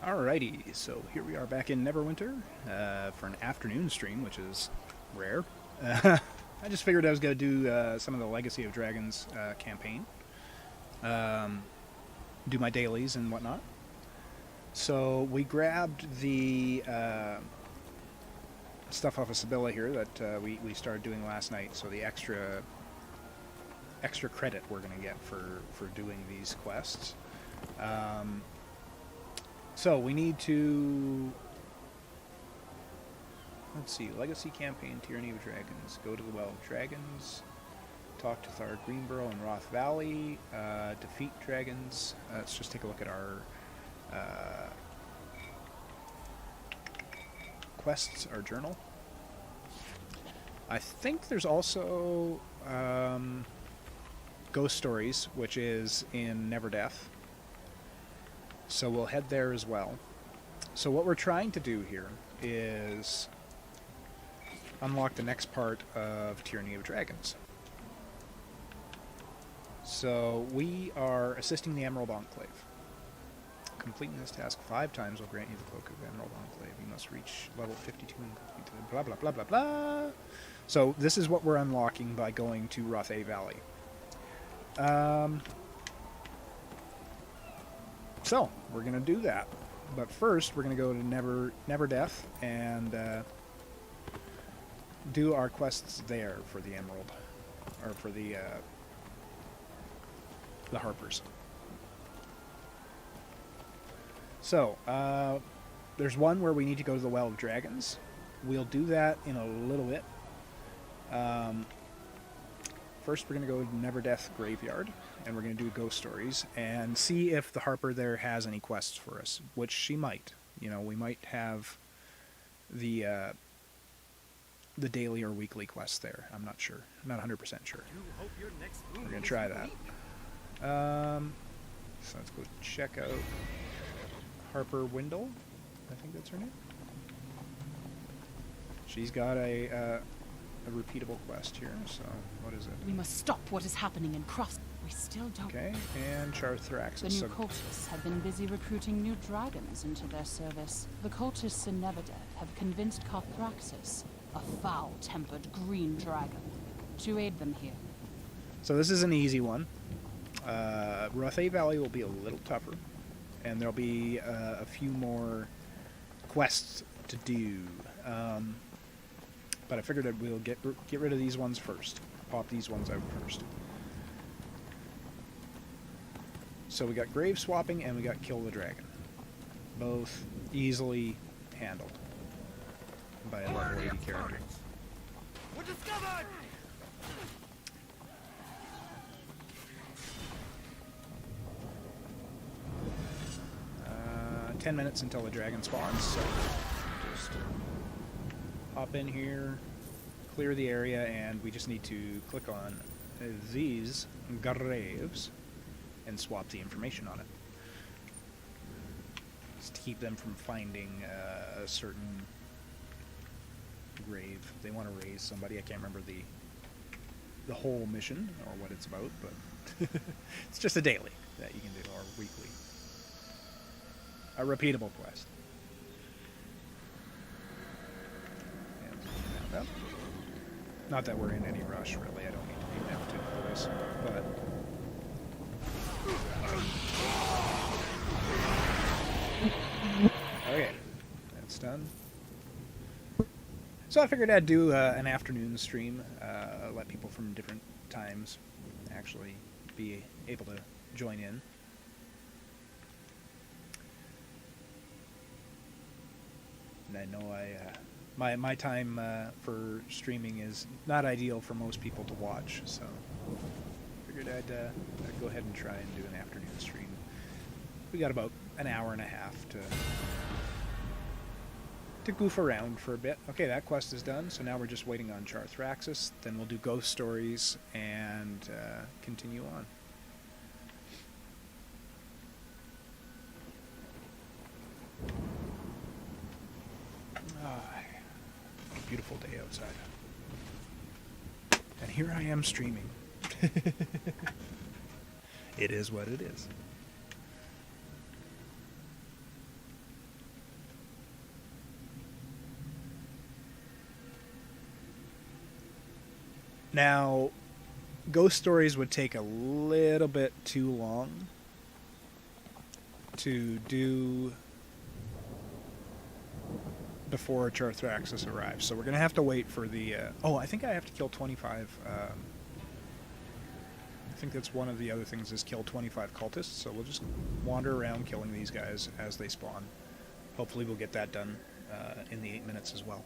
Alrighty, so here we are back in Neverwinter for an afternoon stream, which is rare. I just figured I was going to do some of the Legacy of Dragons campaign, do my dailies and whatnot. So we grabbed the stuff off of Sibylla here that we started doing last night, so the extra credit we're going to get for doing these quests. So we need to, let's see, Legacy Campaign, Tyranny of Dragons, go to the Well of Dragons, talk to Thar Greenborough and Roth Valley, defeat dragons. Let's just take a look at our quests, our journal. I think there's also Ghost Stories, which is in Neverdeath. So we'll head there as well. So what we're trying to do here is unlock the next part of Tyranny of Dragons. So we are assisting the Emerald Enclave. Completing this task 5 times will grant you the Cloak of Emerald Enclave. You must reach level 52 and complete the blah blah blah blah blah. So this is what we're unlocking by going to Roth Valley. So, we're going to do that. But first, we're going to go to Neverdeath and do our quests there for the Emerald. Or for the Harpers. So, there's one where we need to go to the Well of Dragons. We'll do that in a little bit. First, we're going to go to Neverdeath Graveyard, and we're going to do Ghost Stories, and see if the Harper there has any quests for us, which she might. You know, we might have the daily or weekly quests there. I'm not sure. I'm not 100% sure. We're going to try that. So let's go check out Harper Windle. I think that's her name. She's got a repeatable quest here, so what is it? We must stop what is happening in Cross. We still don't... Okay, and Charthraxis. The new cultists have been busy recruiting new dragons into their service. The cultists in Neverdeath have convinced Carthraxis, a foul-tempered green dragon, to aid them here. So this is an easy one. Rothay Valley will be a little tougher, and there'll be a few more quests to do. But I figured that we'll get rid of these ones first. Pop these ones out first. So we got Grave Swapping and we got Kill the Dragon. Both easily handled by a level 80 character. We're discovered! 10 minutes until the dragon spawns, so just hop in here, clear the area, and we just need to click on these graves and swap the information on it. Just to keep them from finding a certain grave. They want to raise somebody. I can't remember the whole mission or what it's about, but it's just a daily that you can do, or weekly. A repeatable quest. And, not that we're in any rush, really. I don't need to be mounted for this, but... Okay, that's done. So I figured I'd do an afternoon stream, let people from different times actually be able to join in. And I know my time for streaming is not ideal for most people to watch, so figured I'd go ahead and try and do an afternoon stream. We got about an hour and a half to goof around for a bit. Okay, that quest is done, so now we're just waiting on Charthraxis. Then we'll do Ghost Stories and continue on. Beautiful day outside. And here I am streaming. It is what it is. Now, ghost stories would take a little bit too long to do before Charthraxis arrives. So we're going to have to wait for the... oh, I think I have to kill 25... I think that's one of the other things is kill 25 cultists. So we'll just wander around killing these guys as they spawn. Hopefully we'll get that done in the 8 minutes as well.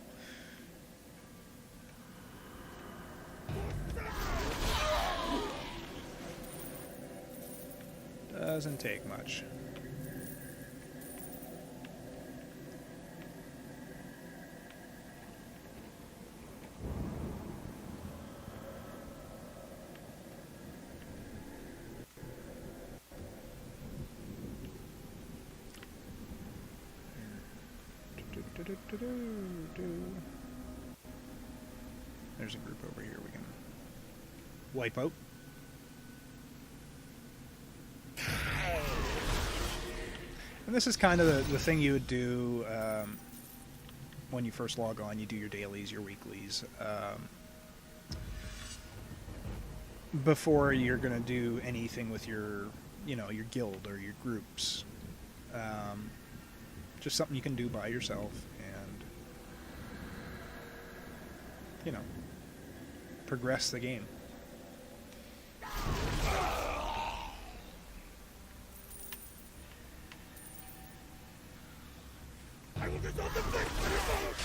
Doesn't take much. There's a group over here we can wipe out. And this is kind of the thing you would do when you first log on. You do your dailies, your weeklies, before you're going to do anything with your, your guild or your groups. Just something you can do by yourself and, progress the game. I will dissolve the flesh from your bones!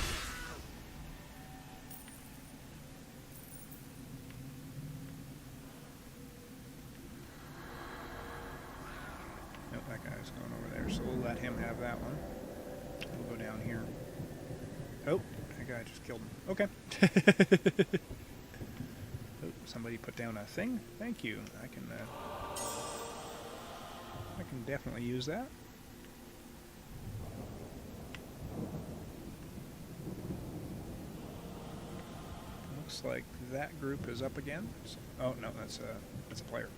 Nope, that guy's going over there, so we'll let him have that one. We'll go down here. Oh, that guy just killed him. Okay. Oh, somebody put down a thing. Thank you. I can definitely use that. Looks like that group is up again. Oh no, that's a player.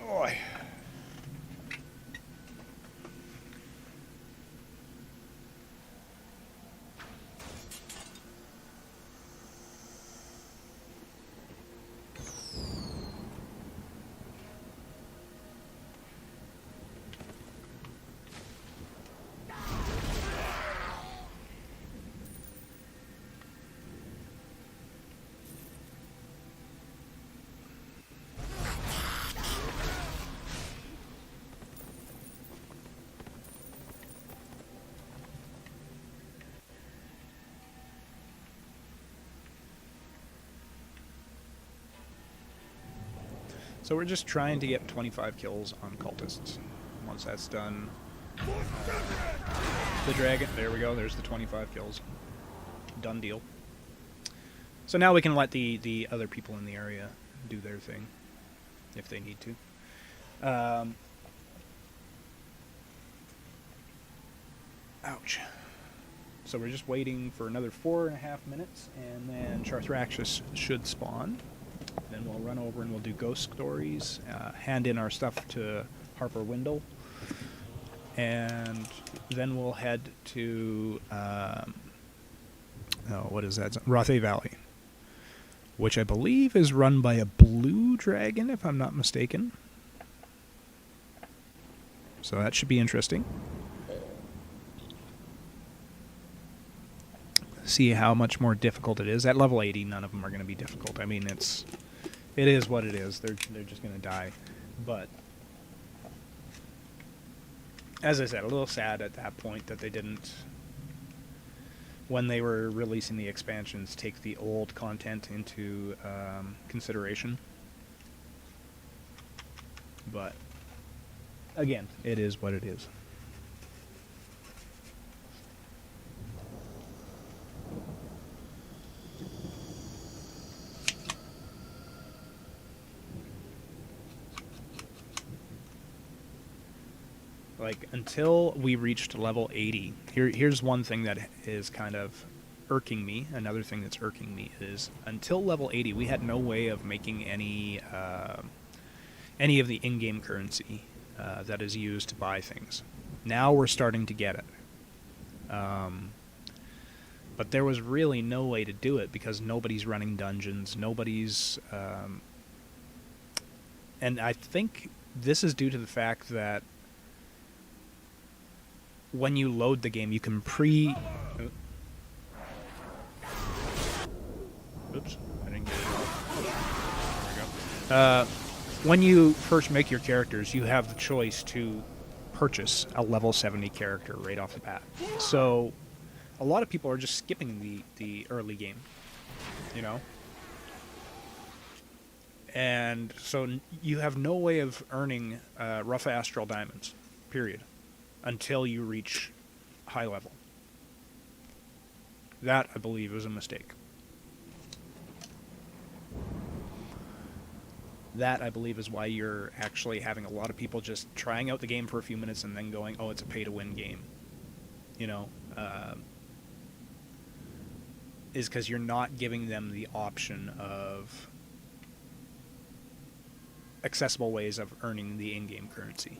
Boy. So we're just trying to get 25 kills on cultists. Once that's done, the dragon, there we go, there's the 25 kills. Done deal. So now we can let the other people in the area do their thing, if they need to. Ouch. So we're just waiting for another 4.5 minutes, and then Charthraxis should spawn. Then we'll run over and we'll do ghost stories, hand in our stuff to Harper Windle, and then we'll head to, what is that? Rothay Valley, which I believe is run by a blue dragon, if I'm not mistaken. So that should be interesting. See how much more difficult it is. At level 80, none of them are going to be difficult. I mean, it is what it is. They're just going to die. But as I said, a little sad at that point that they didn't, when they were releasing the expansions, take the old content into consideration. But again, it is what it is. Like, until we reached level 80, here's one thing that is kind of irking me. Another thing that's irking me is, until level 80, we had no way of making any of the in-game currency that is used to buy things. Now we're starting to get it. But there was really no way to do it because nobody's running dungeons, nobody's... and I think this is due to the fact that when you load the game, you can Oops, I didn't get it all. There we go. When you first make your characters, you have the choice to purchase a level 70 character right off the bat. So a lot of people are just skipping the early game, you know? And so you have no way of earning rough astral diamonds, period, until you reach high level. That, I believe, was a mistake. That, I believe, is why you're actually having a lot of people just trying out the game for a few minutes and then going, oh, it's a pay-to-win game. You know? Is because you're not giving them the option of accessible ways of earning the in-game currency.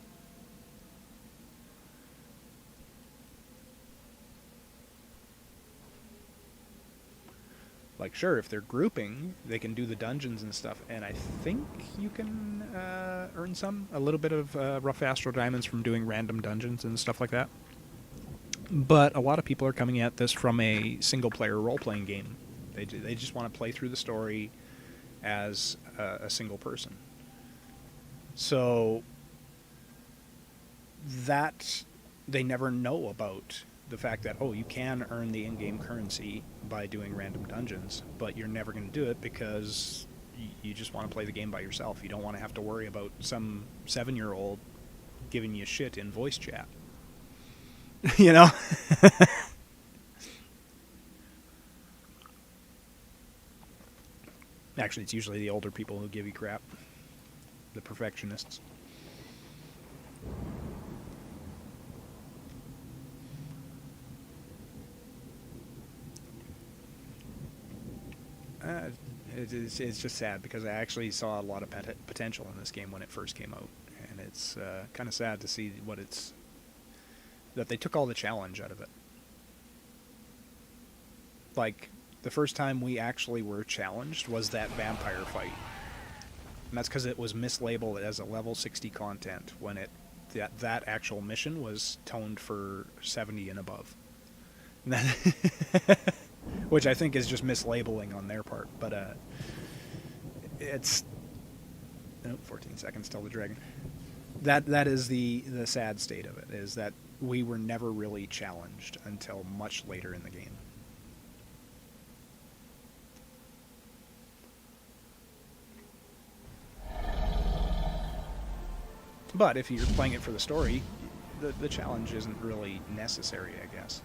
Like, sure, if they're grouping, they can do the dungeons and stuff, and I think you can earn a little bit of rough astral diamonds from doing random dungeons and stuff like that. But a lot of people are coming at this from a single-player role-playing game. They just want to play through the story as a single person. So that they never know about the fact that, oh, you can earn the in-game currency by doing random dungeons, but you're never going to do it because you just want to play the game by yourself. You don't want to have to worry about some 7-year-old giving you shit in voice chat. You know? Actually, it's usually the older people who give you crap. The perfectionists. It's just sad because I actually saw a lot of potential in this game when it first came out, and it's kind of sad to see that they took all the challenge out of it. Like, the first time we actually were challenged was that vampire fight, and that's because it was mislabeled as a level 60 content when that actual mission was toned for 70 and above. And which I think is just mislabeling on their part, but it's 14 seconds till the dragon. That is the sad state of it, is that we were never really challenged until much later in the game. But if you're playing it for the story, the challenge isn't really necessary, I guess.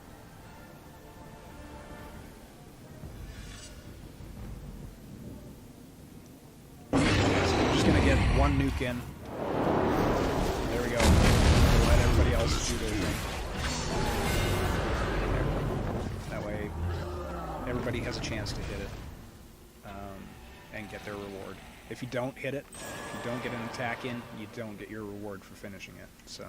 Gonna get one nuke in. There we go. We'll let everybody else do their thing. That way, everybody has a chance to hit it and get their reward. If you don't hit it, if you don't get an attack in, you don't get your reward for finishing it. So,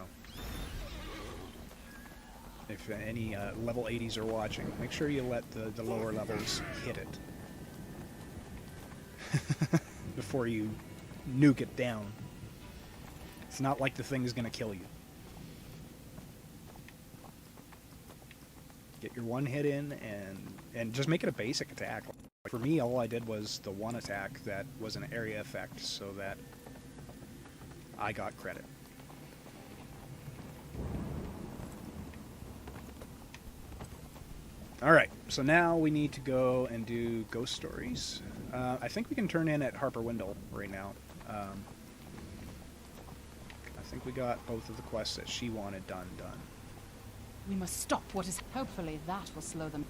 if any level 80s are watching, make sure you let the lower levels hit it before you nuke it down. It's not like the thing is going to kill you. Get your one hit in and just make it a basic attack. For me, all I did was the one attack that was an area effect so that I got credit. Alright, so now we need to go and do ghost stories. I think we can turn in at Harper Windle right now. I think we got both of the quests that she wanted done. We must stop what is... Hopefully that will slow them.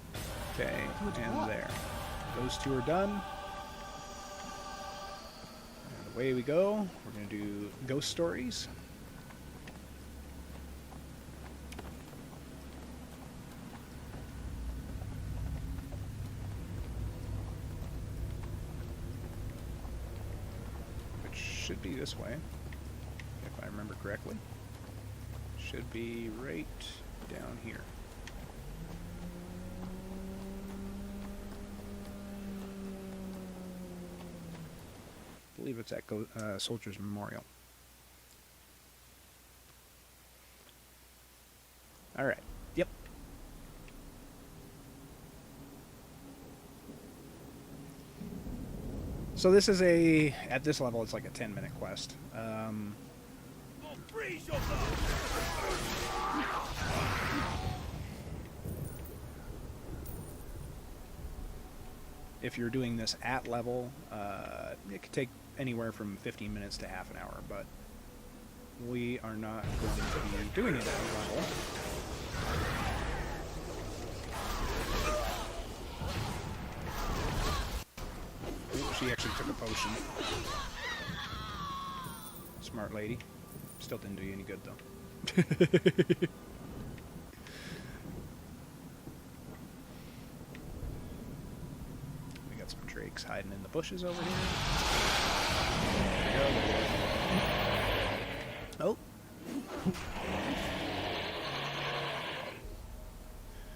Okay, Good and work. there. Those two are done. And away we go. We're going to do ghost stories. Which should be this way, if I remember correctly. Should be right down here. believe it's at Soldiers Memorial. Alright, yep. So this is at this level, it's like a 10-minute quest. I'll freeze your blood. If you're doing this at level, it could take anywhere from 15 minutes to half an hour, but we are not going to be doing it at level. Ooh, she actually took a potion. Smart lady. Still didn't do you any good, though. We got some drakes hiding in the bushes over here. Oh.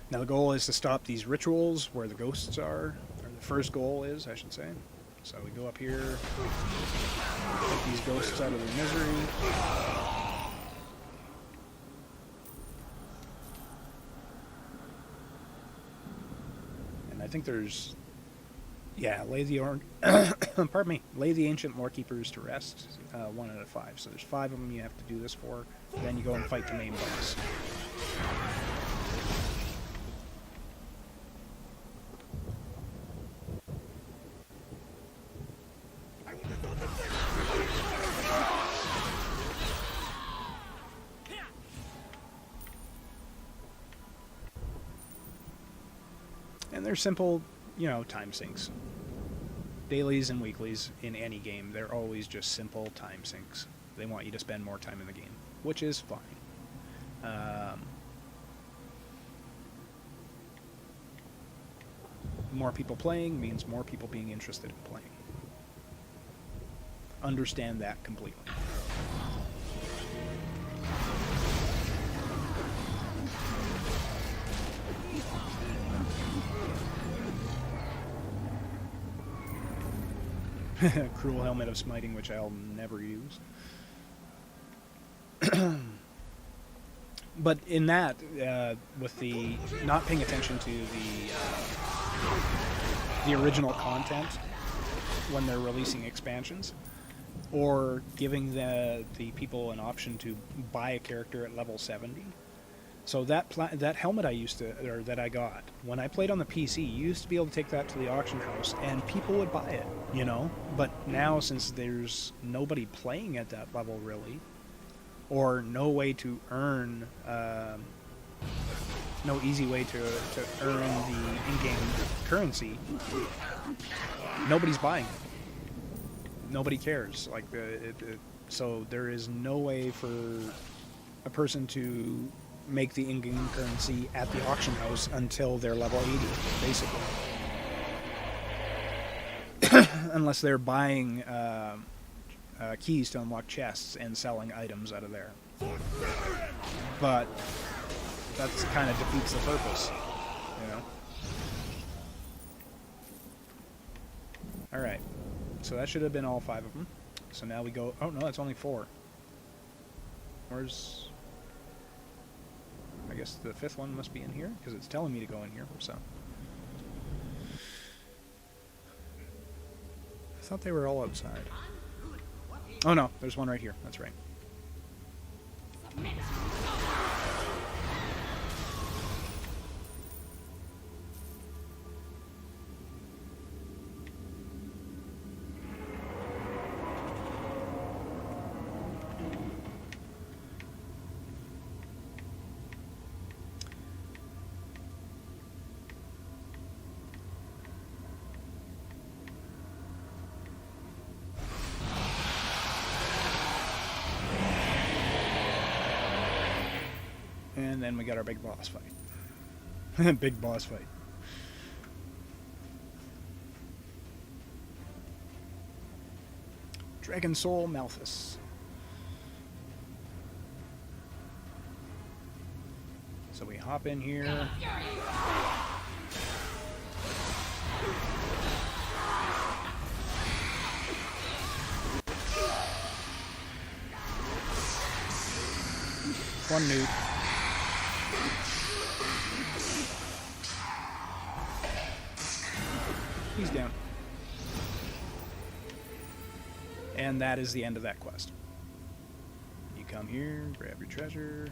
Now the goal is to stop these rituals where the ghosts are, or the first goal is, I should say. So we go up here, take these ghosts out of their misery. And I think there's, yeah, lay the pardon me, lay the ancient lore keepers to rest, 1 out of 5. So there's 5 of them you have to do this for. Then you go and fight the main boss. And they're simple, you know, time sinks. Dailies and weeklies in any game, they're always just simple time sinks. They want you to spend more time in the game, which is fine. More people playing means more people being interested in playing. Understand that completely. Cruel Helmet of Smiting, which I'll never use. But in that, with the not paying attention to the original content when they're releasing expansions, or giving the people an option to buy a character at level 70. So that helmet that I got when I played on the PC, you used to be able to take that to the auction house and people would buy it, you know. But now, since there's nobody playing at that level really, or no way to earn, no easy way to earn the in-game currency, nobody's buying it. Nobody cares. Like so there is no way for a person to make the in-game currency at the auction house until they're level 80, basically. Unless they're buying keys to unlock chests and selling items out of there. But that kind of defeats the purpose, you know? Alright, so that should have been all 5 of them. So now we go... Oh, no, that's only 4. Where's... I guess the 5th one must be in here, because it's telling me to go in here, so... I thought they were all outside. Oh no, there's one right here, that's right. And then we got our big boss fight. Big boss fight. Dragon Soul Malthus. So we hop in here. One nuke. He's down. And that is the end of that quest. You come here, grab your treasure.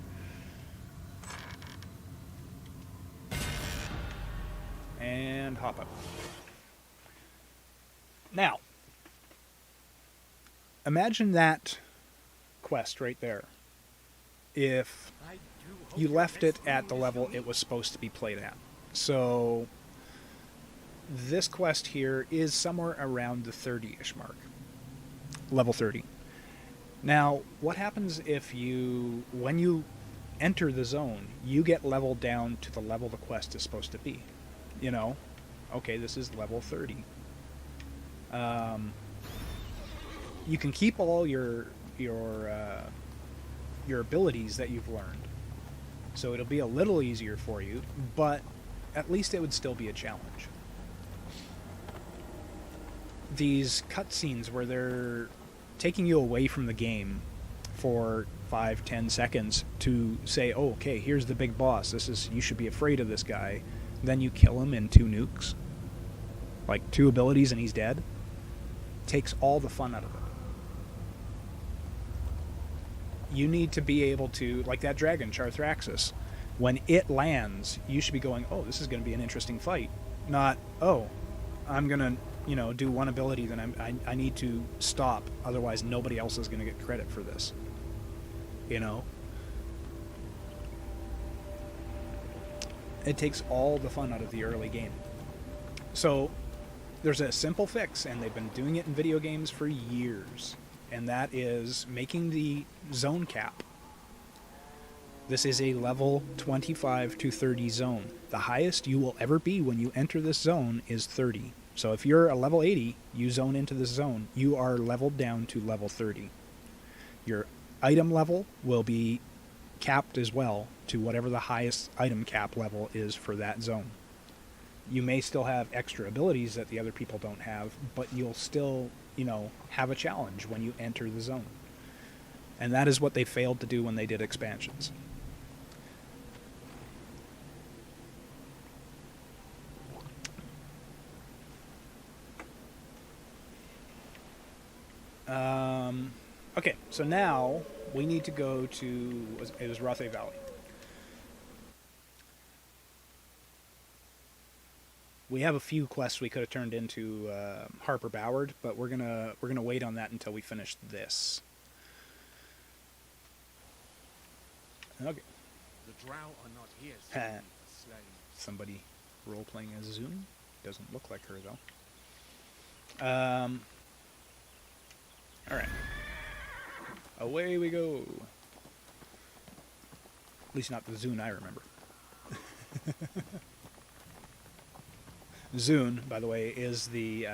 And hop up. Now, imagine that quest right there. If you left it at the level it was supposed to be played at. So, this quest here is somewhere around the 30-ish mark. Level 30. Now, what happens if you, when you enter the zone, you get leveled down to the level the quest is supposed to be? You know, okay, this is level 30. You can keep all your abilities that you've learned, so it'll be a little easier for you, but at least it would still be a challenge. These cutscenes where they're taking you away from the game for 5-10 seconds to say, oh, okay, here's the big boss, this is, you should be afraid of this guy, then you kill him in 2 nukes, like 2 abilities and he's dead, takes all the fun out of it. You need to be able to, like that dragon, Charthraxis, when it lands, you should be going, oh, this is going to be an interesting fight. Not, oh, I'm going to, you know, do one ability, then I need to stop, otherwise nobody else is going to get credit for this. You know? It takes all the fun out of the early game. So, there's a simple fix, and they've been doing it in video games for years, and that is making the zone cap. This is a level 25 to 30 zone. The highest you will ever be when you enter this zone is 30. So if you're a level 80, you zone into this zone, you are leveled down to level 30. Your item level will be capped as well to whatever the highest item cap level is for that zone. You may still have extra abilities that the other people don't have, but you'll still, you know, have a challenge when you enter the zone. And that is what they failed to do when they did expansions. Okay, so now we need to go to, it was Rothe Valley. We have a few quests we could have turned into Harper Boward, but we're gonna wait on that until we finish this. Okay. The drow are not here. Somebody role playing as Zune. Doesn't look like her though. All right. Away we go. At least not the Zune I remember. Zune, by the way, is the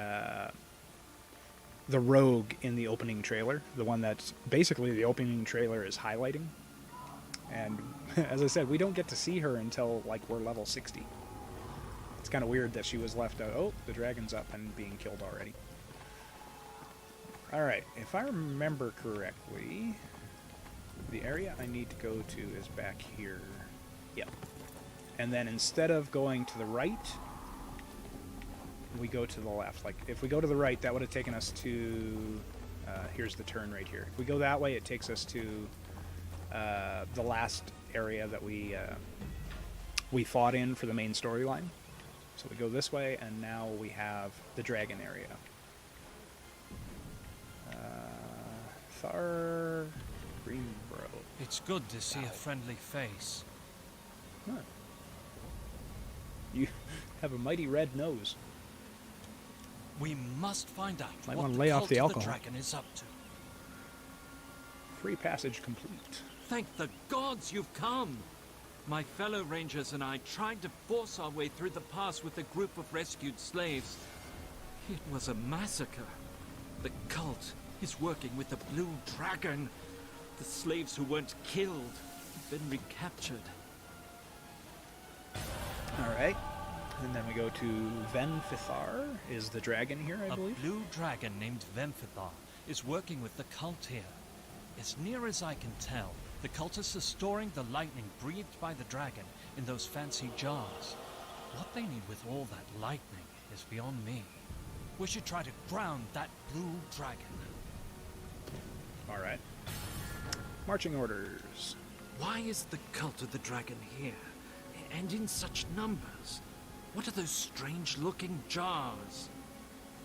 rogue in the opening trailer. The one that's basically the opening trailer is highlighting. And as I said, we don't get to see her until like we're level 60. It's kind of weird that she was left out. Oh, the dragon's up and being killed already. Alright, if I remember correctly, the area I need to go to is back here. Yep. And then instead of going to the right, we go to the left. Like, if we go to the right, that would have taken us to... here's the turn right here. If we go that way, it takes us to the last area that we fought in for the main storyline. So we go this way, and now we have the dragon area. Thar Greenbro. It's good to see a friendly face. Huh. You have a mighty red nose. We must find out Might what wanna the lay off cult the of alcohol. the dragon is up to. Free passage complete. Thank the gods you've come! My fellow rangers and I tried to force our way through the pass with a group of rescued slaves. It was a massacre. The cult is working with the Blue Dragon. The slaves who weren't killed have been recaptured. Alright. And then we go to Venfithar, is the dragon here, I believe? A blue dragon named Vemfithar is working with the cult here. As near as I can tell, The cultists are storing the lightning breathed by the dragon in those fancy jars. What they need with all that lightning is beyond me. We should try to ground that blue dragon. Alright. Marching orders. Why is the cult of the dragon here? And in such numbers? What are those strange-looking jars?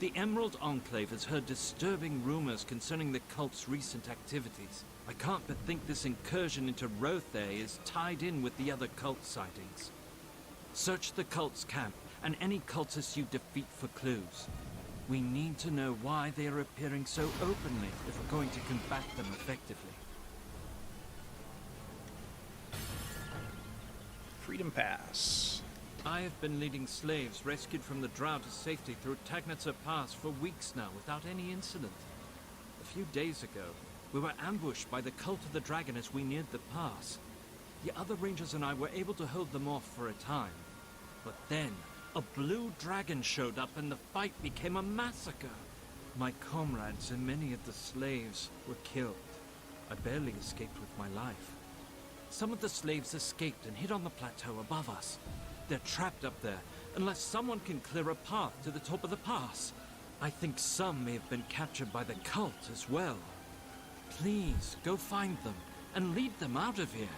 The Emerald Enclave has heard disturbing rumors concerning the cult's recent activities. I can't but think this incursion into Rothay is tied in with the other cult sightings. Search the cult's camp and any cultists you defeat for clues. We need to know why they are appearing so openly if we're going to combat them effectively. Freedom Pass. I have been leading slaves rescued from the Drow to safety through Tagnitzer Pass for weeks now without any incident. A few days ago, we were ambushed by the cult of the dragon as we neared the pass. The other rangers and I were able to hold them off for a time. But then, a blue dragon showed up and the fight became a massacre. My comrades and many of the slaves were killed. I barely escaped with my life. Some of the slaves escaped and hid on the plateau above us. They're trapped up there, unless someone can clear a path to the top of the pass. I think some may have been captured by the cult as well. Please, go find them, and lead them out of here.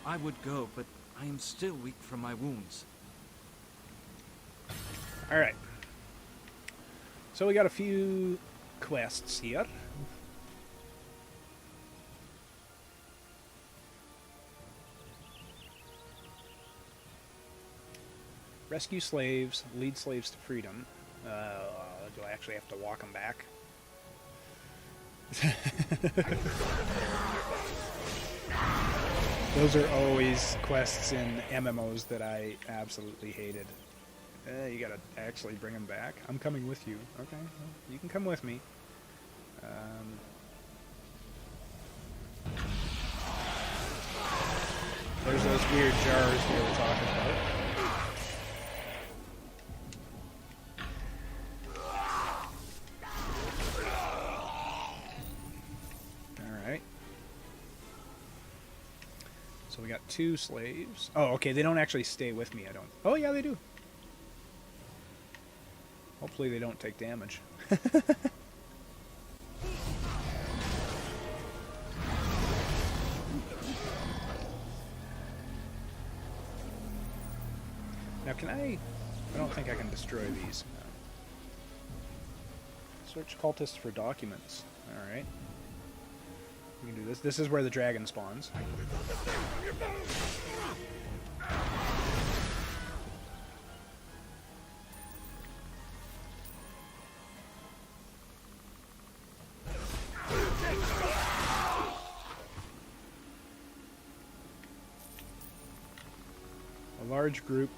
I would go, but I am still weak from my wounds. Alright. So we got a few quests here. Rescue slaves, lead slaves to freedom. Do I actually have to walk them back? Those are always quests in MMOs that I absolutely hated. You gotta actually bring them back. I'm coming with you. Okay, well, you can come with me. There's those weird jars we were talking about. Alright. So we got 2 slaves. Oh, okay, they don't actually stay with me, I don't... Oh, yeah, they do. Hopefully they don't take damage. Now can I don't think I can destroy these. No. Search cultists for documents. Alright. We can do this. This is where the dragon spawns. A large group...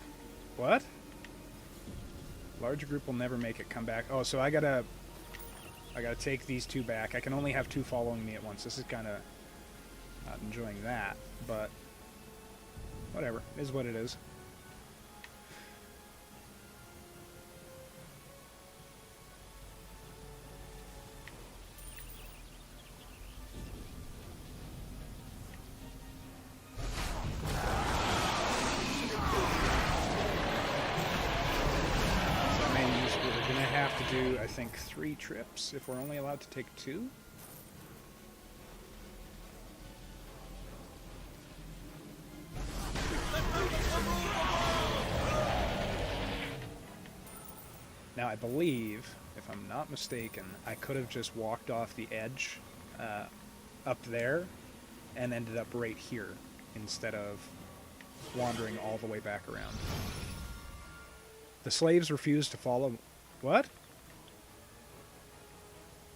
What? Large group will never make it come back. Oh, so I gotta take these 2 back. I can only have 2 following me at once. This is kind of not enjoying that, but whatever. It is what it is. I think 3 trips if we're only allowed to take 2. Now I believe, if I'm not mistaken, I could have just walked off the edge up there and ended up right here instead of wandering all the way back around. The slaves refused to follow... What?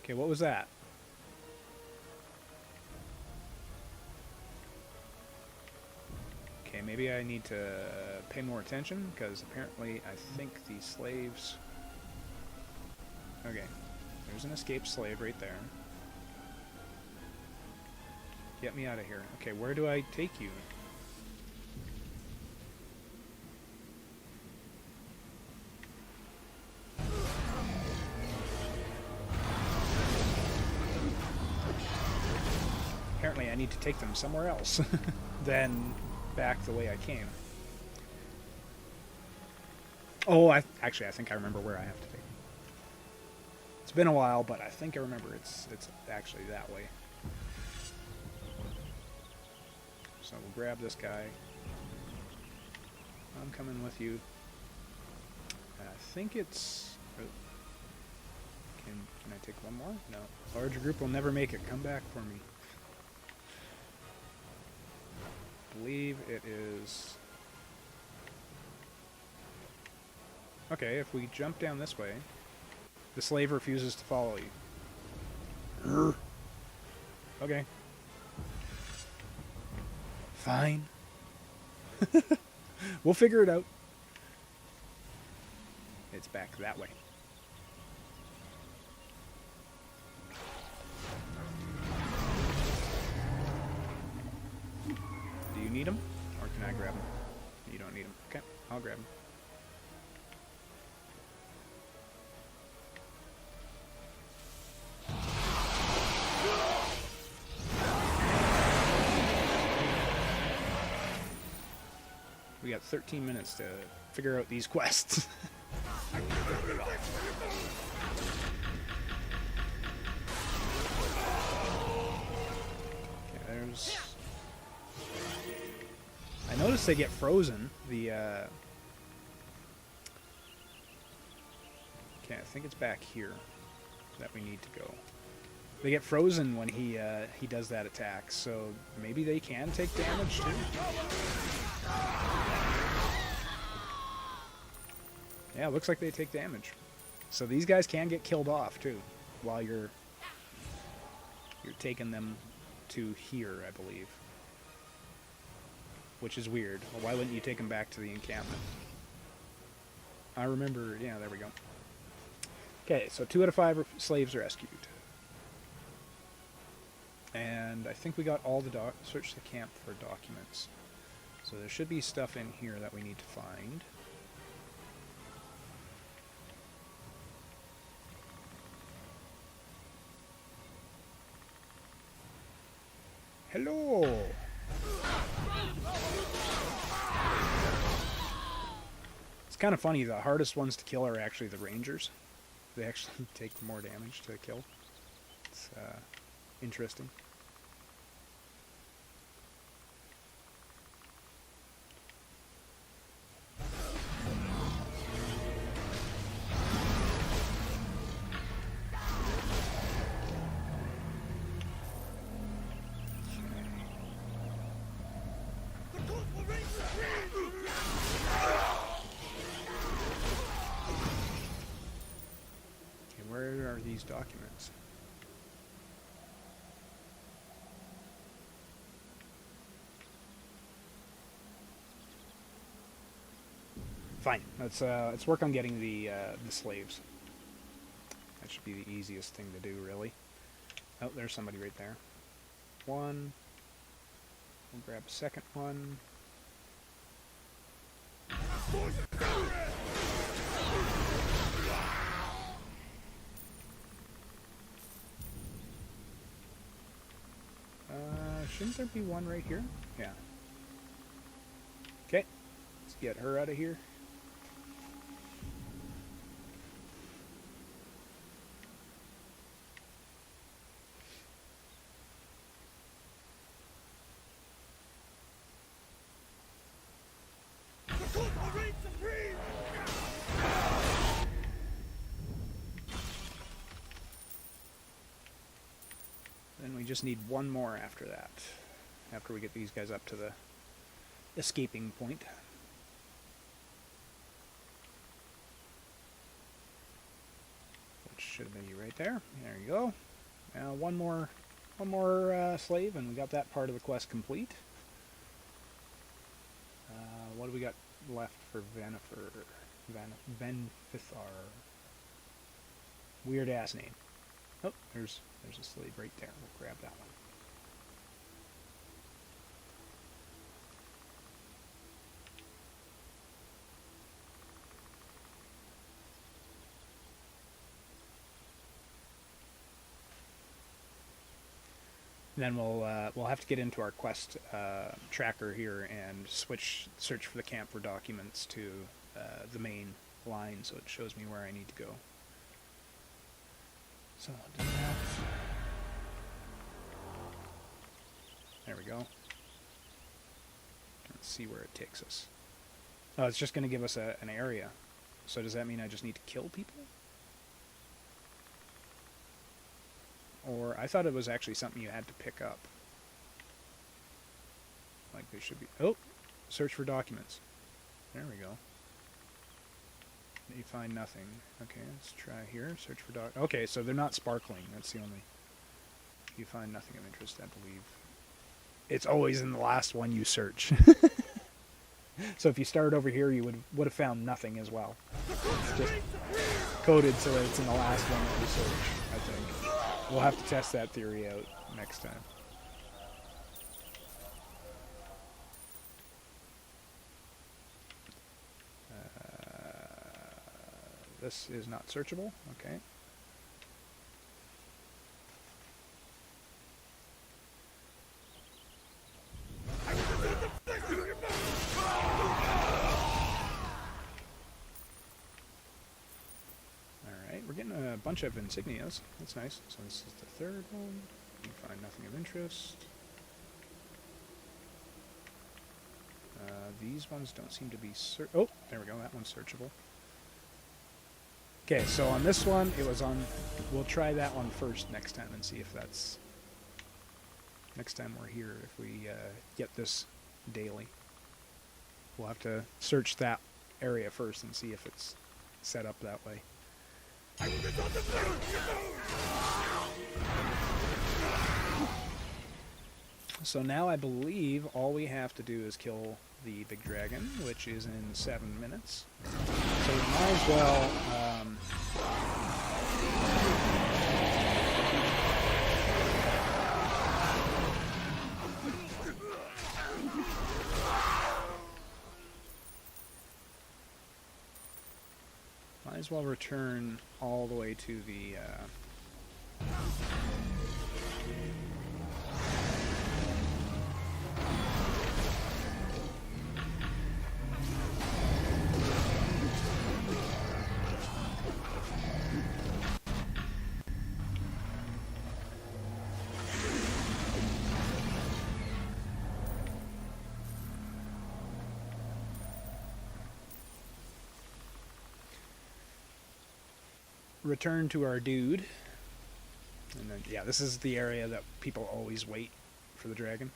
Okay, what was that? Okay, maybe I need to pay more attention, because apparently I think these slaves... Okay, there's an escaped slave right there. Get me out of here. Okay, where do I take you? Apparently apparently I need to take them somewhere else than back the way I came. Oh, actually, I think I remember where I have to take them. It's been a while, but I think I remember it's actually that way. So we'll grab this guy. I'm coming with you. And I think it's... Oh, can I take one more? No. Larger group will never make it. Come back for me. I believe it is... Okay, if we jump down this way, the slave refuses to follow you. Okay. Fine. We'll figure it out. It's back that way. Do you need him? Or can I grab him? You don't need him. Okay, I'll grab him. We got 13 minutes to figure out these quests. Okay, there's... I noticed they get frozen. The, Okay, I think it's back here that we need to go. They get frozen when he does that attack, so maybe they can take damage too. Yeah, it looks like they take damage. So these guys can get killed off too, while you're taking them to here, I believe. Which is weird. Well, why wouldn't you take them back to the encampment? I remember, yeah, there we go. Okay, so 2 out of 5 slaves rescued. And I think we got all the search the camp for documents. So there should be stuff in here that we need to find. Hello! It's kind of funny, the hardest ones to kill are actually the rangers. They actually take more damage to kill. It's interesting. Where are these documents? Fine. Let's work on getting the slaves. That should be the easiest thing to do, really. Oh, there's somebody right there. One. We'll grab a second one. Shouldn't there be one right here? Yeah. Okay. Let's get her out of here. Then we just need one more after that. After we get these guys up to the escaping point. Which should have been you right there. There you go. Now one more slave, and we got that part of the quest complete. What do we got left for Venfithar? Weird ass name. Oh, there's a slave right there. We'll grab that one. then we'll have to get into our quest tracker here and search for the camper documents to the main line, so it shows me where I need to go. So I'll do that. There we go. Let's see where it takes us. Oh, it's just going to give us an area. So does that mean I just need to kill people? Or I thought it was actually something you had to pick up. Like they should be. Oh, search for documents. There we go. You find nothing. Okay, let's try here. Search for Okay, so they're not sparkling. That's the only. You find nothing of interest, I believe. It's always in the last one you search. So if you started over here, you would have found nothing as well. It's just coded so that it's in the last one that you search, I think. We'll have to test that theory out next time. This is not searchable. Okay. Alright, we're getting a bunch of insignias. That's nice. So this is the third one. You find nothing of interest. These ones don't seem to be oh, there we go. That one's searchable. Okay, so on this one, it was on... We'll try that one first next time and see if that's... Next time we're here, if we get this daily. We'll have to search that area first and see if it's set up that way. So now I believe all we have to do is kill the big dragon, which is in 7 minutes. So we might as well... might as well return all the way to the... return to our dude, and then yeah, this is the area that people always wait for the dragon,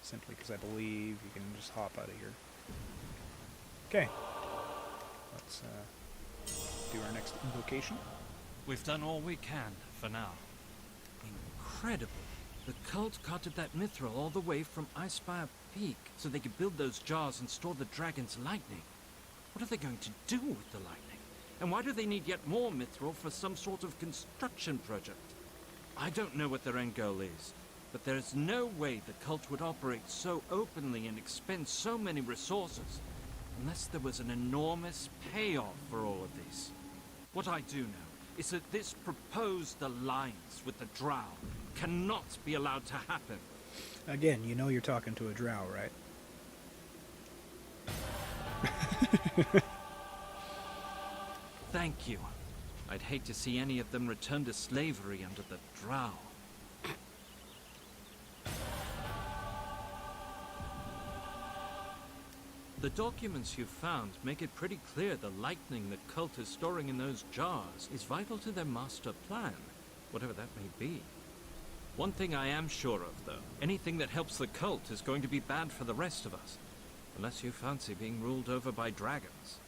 simply because I believe you can just hop out of here. Okay, let's do our next invocation. We've done all we can for now. Incredible. The cult carted that mithril all the way from Icespire Peak so they could build those jars and store the dragon's lightning. What are they going to do with the lightning? And why do they need yet more mithril for some sort of construction project? I don't know what their end goal is, but there is no way the cult would operate so openly and expend so many resources unless there was an enormous payoff for all of this. What I do know is that this proposed alliance with the Drow cannot be allowed to happen. Again, you know you're talking to a drow, right? Thank you. I'd hate to see any of them return to slavery under the Drow. The documents you've found make it pretty clear the lightning the cult is storing in those jars is vital to their master plan, whatever that may be. One thing I am sure of, though, anything that helps the cult is going to be bad for the rest of us, unless you fancy being ruled over by dragons.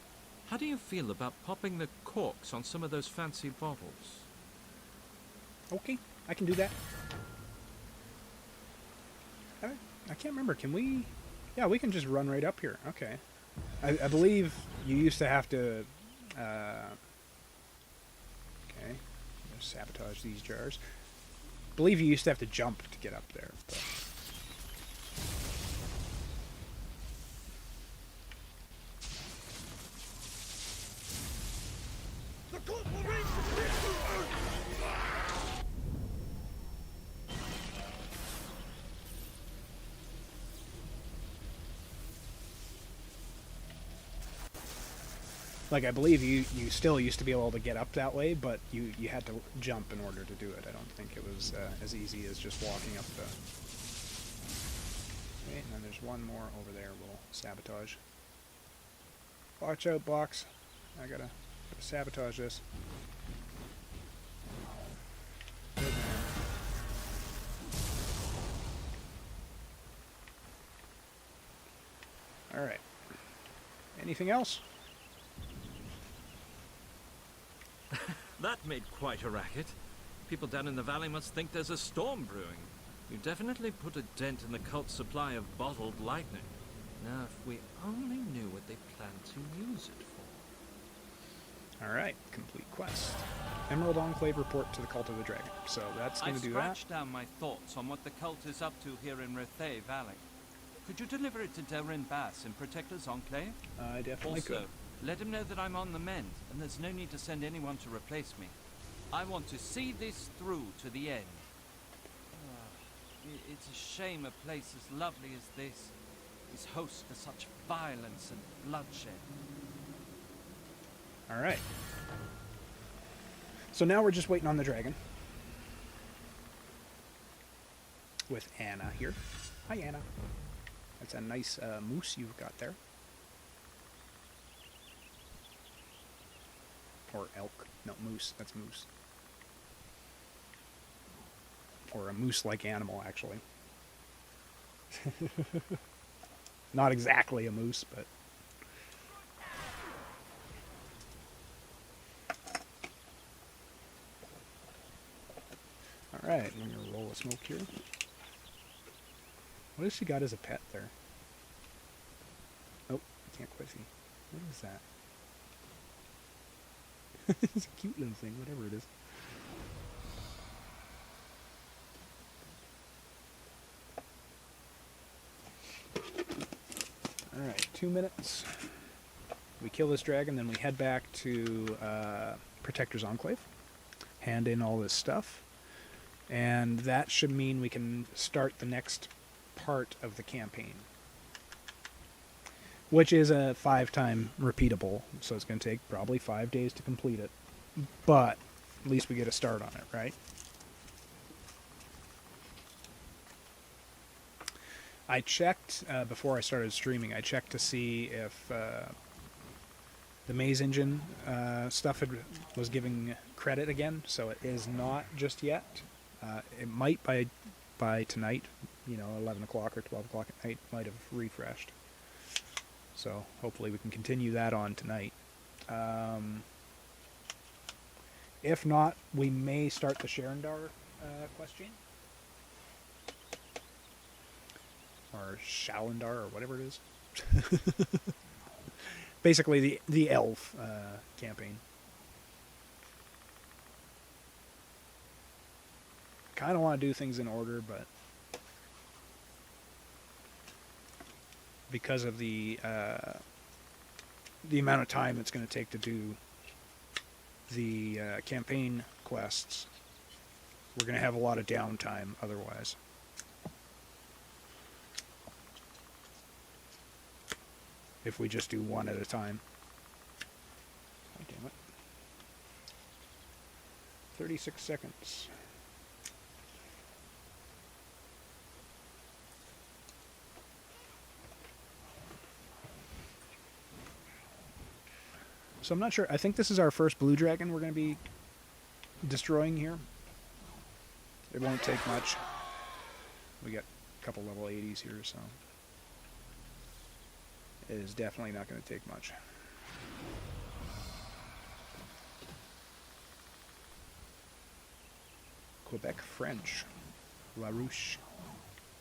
How do you feel about popping the corks on some of those fancy bottles? Okay, I can do that. I can't remember, can we... Yeah, we can just run right up here. Okay. I believe you used to have to... okay. Just sabotage these jars. I believe you used to have to jump to get up there. But... Like, I believe you still used to be able to get up that way, but you had to jump in order to do it. I don't think it was as easy as just walking up the... Okay, and then there's one more over there we'll sabotage. Watch out, blocks. I gotta sabotage this. Good man. Alright. Anything else? That made quite a racket. People down in the valley must think there's a storm brewing. You definitely put a dent in the cult's supply of bottled lightning. Now, if we only knew what they plan to use it for. Alright, complete quest. Emerald Enclave report to the Cult of the Dragon. So that's going to do that. I scratched down my thoughts on what the cult is up to here in Rethay Valley. Could you deliver it to Delrin Bass in Protector's Enclave? I definitely Also, could. let him know that I'm on the mend, and there's no need to send anyone to replace me. I want to see this through to the end. It's a shame a place as lovely as this is host to such violence and bloodshed. Alright. So now we're just waiting on the dragon. With Anna here. Hi, Anna. That's a nice moose you've got there. Or elk. No, moose. That's moose. Or a moose-like animal, actually. Not exactly a moose, but... Alright, I'm going to roll a smoke here. What has she got as a pet there? Oh, I can't quite see. What is that? It's a cute little thing, whatever it is. Alright, 2 minutes. We kill this dragon, then we head back to Protector's Enclave. Hand in all this stuff. And that should mean we can start the next part of the campaign. Which is a 5-time repeatable, so it's going to take probably 5 days to complete it. But at least we get a start on it, right? I checked, before I started streaming, I checked to see if the Maze Engine stuff was giving credit again, so it is not just yet. It might by tonight, 11 o'clock or 12 o'clock at night, might have refreshed. So hopefully we can continue that on tonight. If not, we may start the Sharendar question. Or Shalendar, or whatever it is. Basically the elf campaign. Kind of want to do things in order, but because of the amount of time it's going to take to do the campaign quests, we're going to have a lot of downtime otherwise. If we just do one at a time. Oh, damn it. 36 seconds. So I'm not sure. I think this is our first blue dragon we're going to be destroying here. It won't take much. We got a couple level 80s here, so it is definitely not going to take much. Quebec French. La Ruche.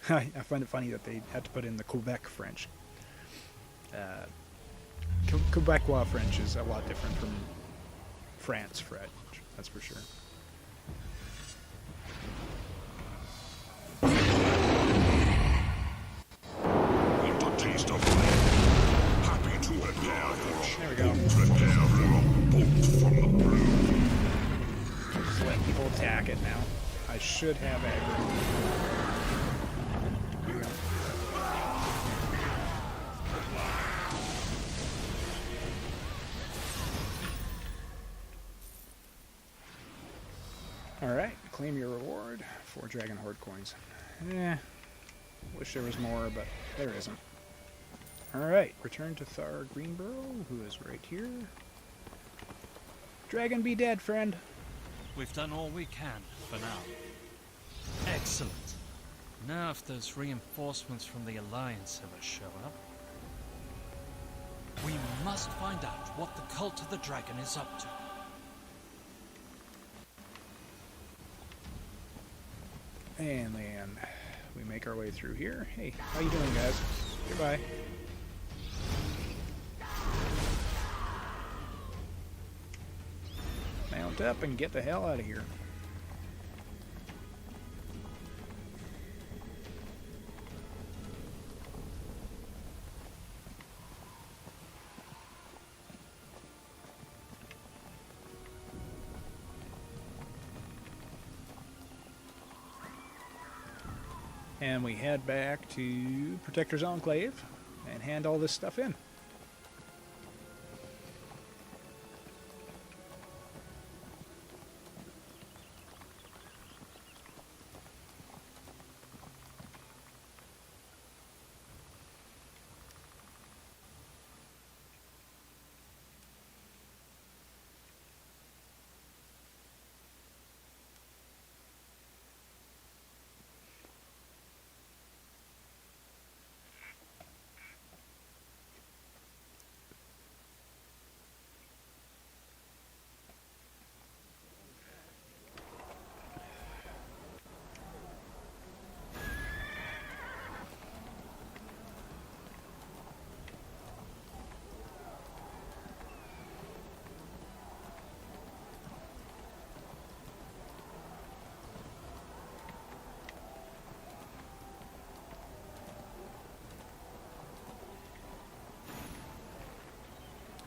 I find it funny that they had to put in the Quebec French. Quebecois French is a lot different from France French, that's for sure. Want a taste of flame? Happy to prepare for There we go. prepare for a bolt from the blue. Just let people attack it now. I should have aggro. Here we go. More Dragon Horde coins. Wish there was more, but there isn't. Alright, return to Thar Greenborough, who is right here. Dragon be dead, friend. We've done all we can for now. Excellent. Now if those reinforcements from the Alliance ever show up, we must find out what the Cult of the Dragon is up to. And then we make our way through here. Hey, how you doing, guys? Goodbye. Mount up and get the hell out of here. And we head back to Protector's Enclave and hand all this stuff in.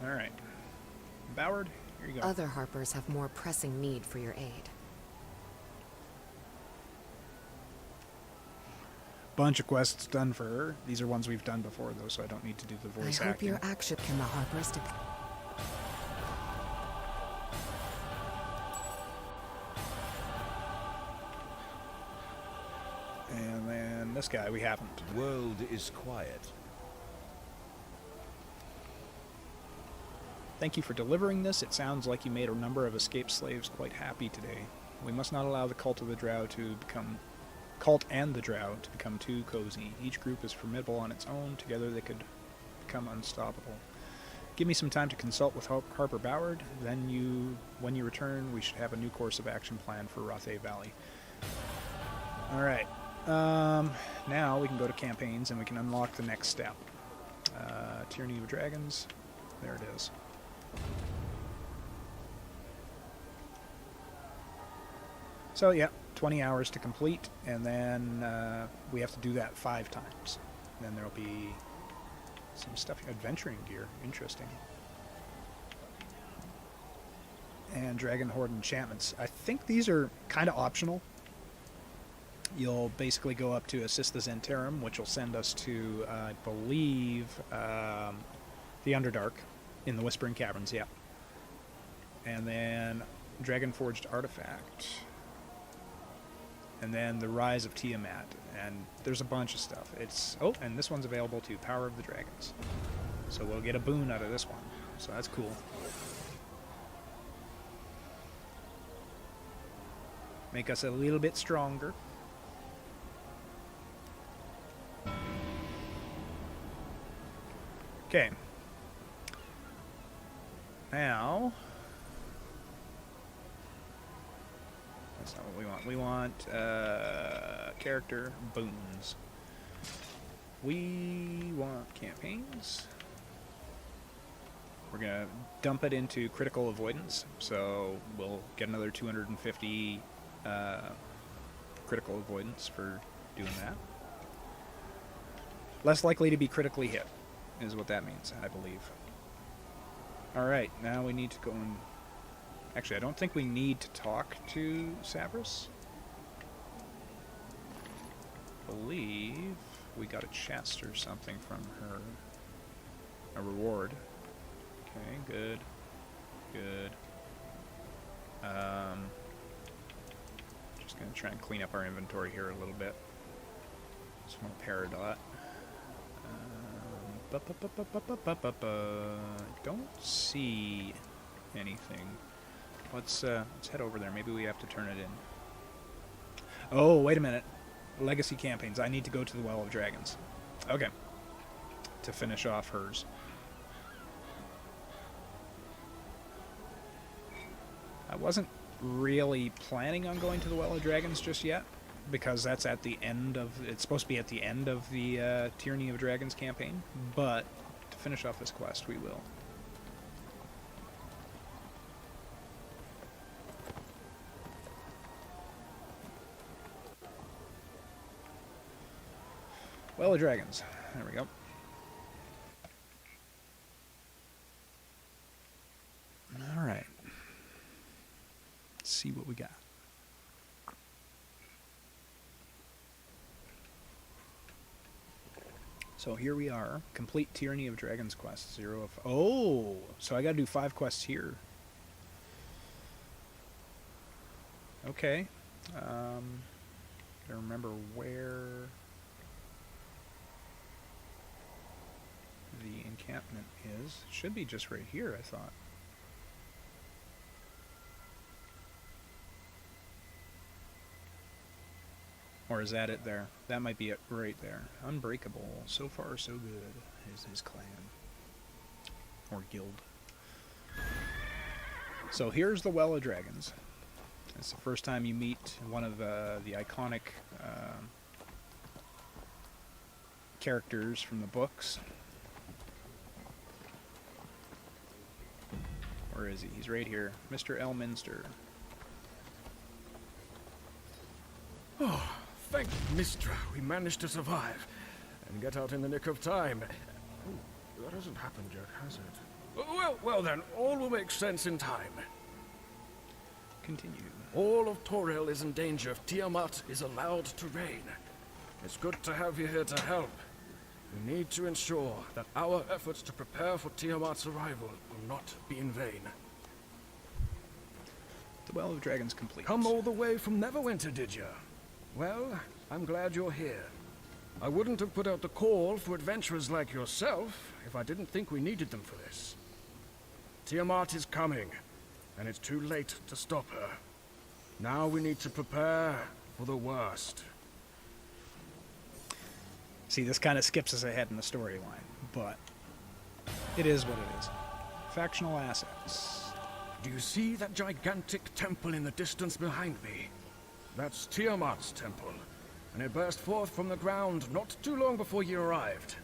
Alright. Boward, here you go. Other Harpers have more pressing need for your aid. Bunch of quests done for her. These are ones we've done before, though, so I don't need to do the voice I hope acting. your action can the Harpers to... And then this guy we haven't. World is quiet. Thank you for delivering this. It sounds like you made a number of escaped slaves quite happy today. We must not allow the Cult and the Drow to become too cozy. Each group is formidable on its own. Together they could become unstoppable. Give me some time to consult with Harper Boward. Then when you return, we should have a new course of action planned for Rothay Valley. Alright. Now we can go to campaigns and we can unlock the next step. Tyranny of Dragons. There it is. So yeah, 20 hours to complete, and then we have to do that 5 times. Then there'll be some stuff, adventuring gear, interesting. And Dragon Horde enchantments. I think these are kind of optional. You'll basically go up to assist the Zentarum, which will send us to, I believe, the Underdark in the Whispering Caverns, yeah. And then Dragon Forged Artifact. And then the Rise of Tiamat. And there's a bunch of stuff. Oh, and this one's available too, Power of the Dragons. So we'll get a boon out of this one. So that's cool. Make us a little bit stronger. Okay. Now, that's not what we want. We want character boons. We want campaigns. We're going to dump it into critical avoidance, so we'll get another 250 critical avoidance for doing that. Less likely to be critically hit is what that means, I believe. Alright, now we need to go and... Actually, I don't think we need to talk to Savras. I believe we got a chest or something from her. A reward. Okay, good. Good. Just going to try and clean up our inventory here a little bit. Small Peridot. Don't see anything. Let's head over there. Maybe we have to turn it in. Oh, wait a minute. Legacy campaigns. I need to go to the Well of Dragons. Okay. To finish off hers. I wasn't really planning on going to the Well of Dragons just yet, because that's at the end of... It's supposed to be at the end of the Tyranny of Dragons campaign, but to finish off this quest, we will. Well of Dragons. There we go. Alright. Let's see what we got. So here we are. Complete Tyranny of Dragons quest. 0 of... Oh! So I gotta do 5 quests here. Okay. Gotta remember where... the encampment is. It should be just right here, I thought. Or is that it there? That might be it right there. Unbreakable. So far, so good is his clan. Or guild. So here's the Well of Dragons. It's the first time you meet one of the iconic characters from the books. Where is he? He's right here. Mr. Elminster. Oh, thank Mistra, we managed to survive and get out in the nick of time. Oh, that hasn't happened yet, has it? Well then, all will make sense in time. Continue. All of Toril is in danger if Tiamat is allowed to reign. It's good to have you here to help. We need to ensure that our efforts to prepare for Tiamat's arrival will not be in vain. The Well of Dragons complete. Come all the way from Neverwinter, did you? Well, I'm glad you're here. I wouldn't have put out the call for adventurers like yourself if I didn't think we needed them for this. Tiamat is coming, and it's too late to stop her. Now we need to prepare for the worst. See, this kind of skips us ahead in the storyline, but it is what it is. Factional assets. Do you see that gigantic temple in the distance behind me? That's Tiamat's temple, and it burst forth from the ground not too long before you arrived.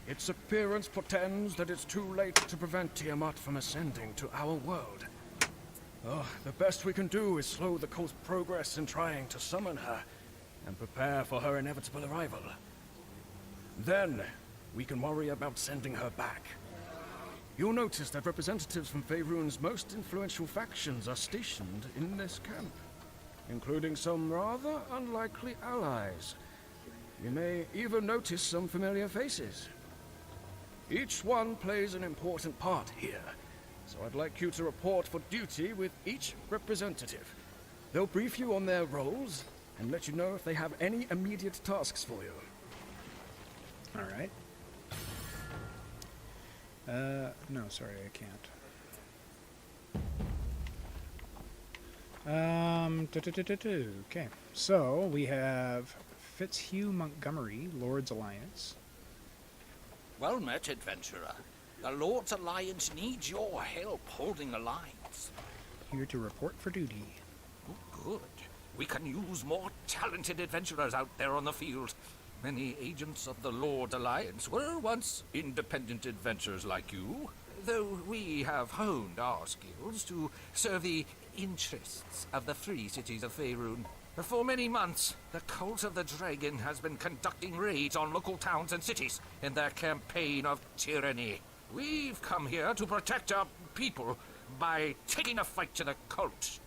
Its appearance portends that it's too late to prevent Tiamat from ascending to our world. Oh, the best we can do is slow the cult's progress in trying to summon her and prepare for her inevitable arrival. Then, we can worry about sending her back. You'll notice that representatives from Faerun's most influential factions are stationed in this camp, including some rather unlikely allies. You may even notice some familiar faces. Each one plays an important part here, so I'd like you to report for duty with each representative. They'll brief you on their roles and let you know if they have any immediate tasks for you. All right. No, sorry, I can't. Okay, so we have Fitzhugh Montgomery, Lord's Alliance. Well met, adventurer. The Lord's Alliance needs your help holding the lines. Here to report for duty. Oh, good. We can use more talented adventurers out there on the field. Many agents of the Lord's Alliance were once independent adventurers like you, though we have honed our skills to serve the interests of the free cities of Faerun. For many months, the Cult of the Dragon has been conducting raids on local towns and cities in their campaign of tyranny. We've come here to protect our people by taking a fight to the cult.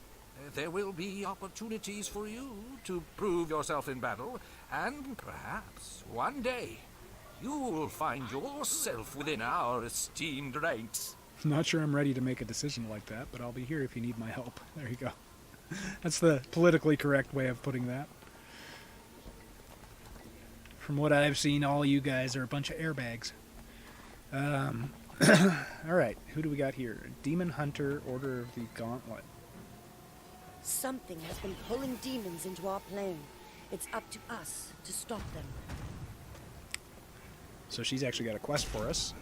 There will be opportunities for you to prove yourself in battle, and perhaps one day you'll find yourself within our esteemed ranks. Not sure I'm ready to make a decision like that, but I'll be here if you need my help. There you go. That's the politically correct way of putting that. From what I've seen, all you guys are a bunch of airbags. Alright, who do we got here? Demon Hunter, Order of the Gauntlet. Something has been pulling demons into our plane. It's up to us to stop them. So she's actually got a quest for us.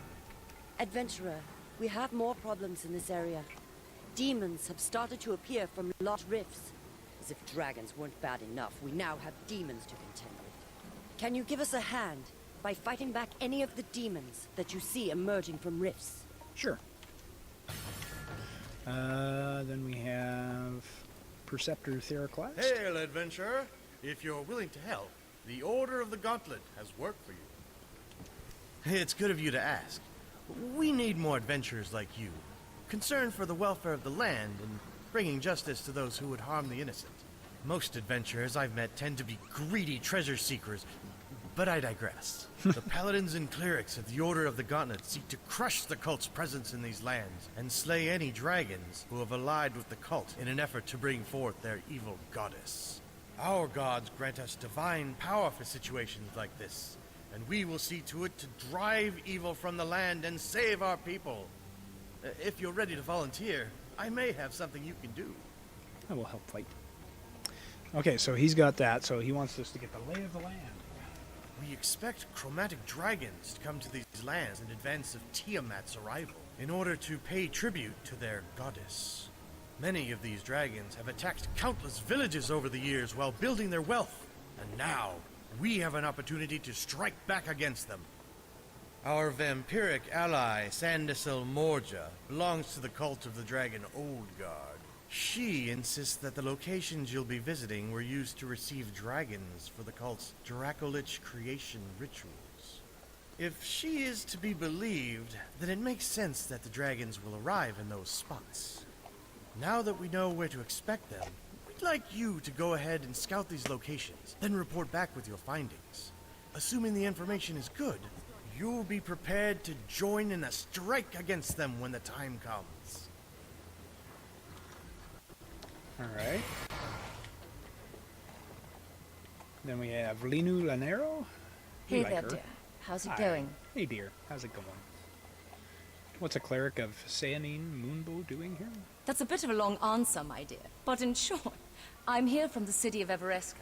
Adventurer, we have more problems in this area. Demons have started to appear from large rifts. As if dragons weren't bad enough, we now have demons to contend with. Can you give us a hand by fighting back any of the demons that you see emerging from rifts? Sure. Then we have Perceptor Theraclast. Hail, adventurer! If you're willing to help, the Order of the Gauntlet has work for you. It's good of you to ask. We need more adventurers like you, concerned for the welfare of the land and bringing justice to those who would harm the innocent. Most adventurers I've met tend to be greedy treasure seekers, but I digress. The paladins and clerics of the Order of the Gauntlet seek to crush the cult's presence in these lands and slay any dragons who have allied with the cult in an effort to bring forth their evil goddess. Our gods grant us divine power for situations like this, and we will see to it to drive evil from the land and save our people. If you're ready to volunteer, I may have something you can do. I will help fight. Okay, so he's got that, so he wants us to get the lay of the land. We expect chromatic dragons to come to these lands in advance of Tiamat's arrival, in order to pay tribute to their goddess. Many of these dragons have attacked countless villages over the years while building their wealth, and now we have an opportunity to strike back against them. Our vampiric ally, Sandersil Morja, belongs to the cult of the dragon Old Guard. She insists that the locations you'll be visiting were used to receive dragons for the cult's Dracolich creation rituals. If she is to be believed, then it makes sense that the dragons will arrive in those spots. Now that we know where to expect them, we'd like you to go ahead and scout these locations, then report back with your findings. Assuming the information is good, you'll be prepared to join in a strike against them when the time comes. Alright. Then we have Linu Lanero. We Hey like there, her. dear. How's it Hi. going? Hey dear, how's it going? What's a cleric of Sayanine Moonbow doing here? That's a bit of a long answer, my dear. But in short, I'm here from the city of Everesca.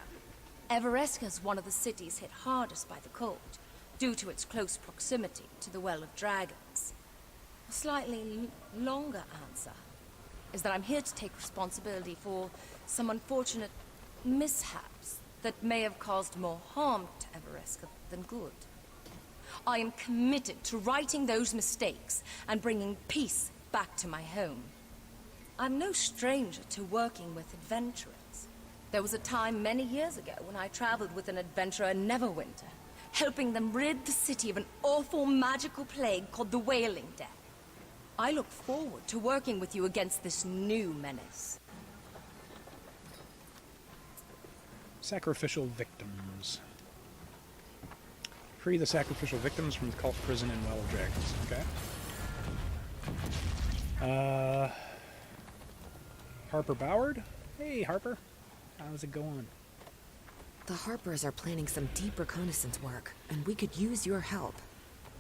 Everesca is one of the cities hit hardest by the cold, due to its close proximity to the Well of Dragons. A slightly longer answer is that I'm here to take responsibility for some unfortunate mishaps that may have caused more harm to Everesca than good. I am committed to righting those mistakes and bringing peace back to my home. I'm no stranger to working with adventurers. There was a time many years ago when I traveled with an adventurer in Neverwinter, helping them rid the city of an awful magical plague called the Wailing Death. I look forward to working with you against this new menace. Sacrificial victims. Free the sacrificial victims from the cult prison in Well of Dragons. Okay. Harper Boward? Hey, Harper. How's it going? The Harpers are planning some deep reconnaissance work, and we could use your help.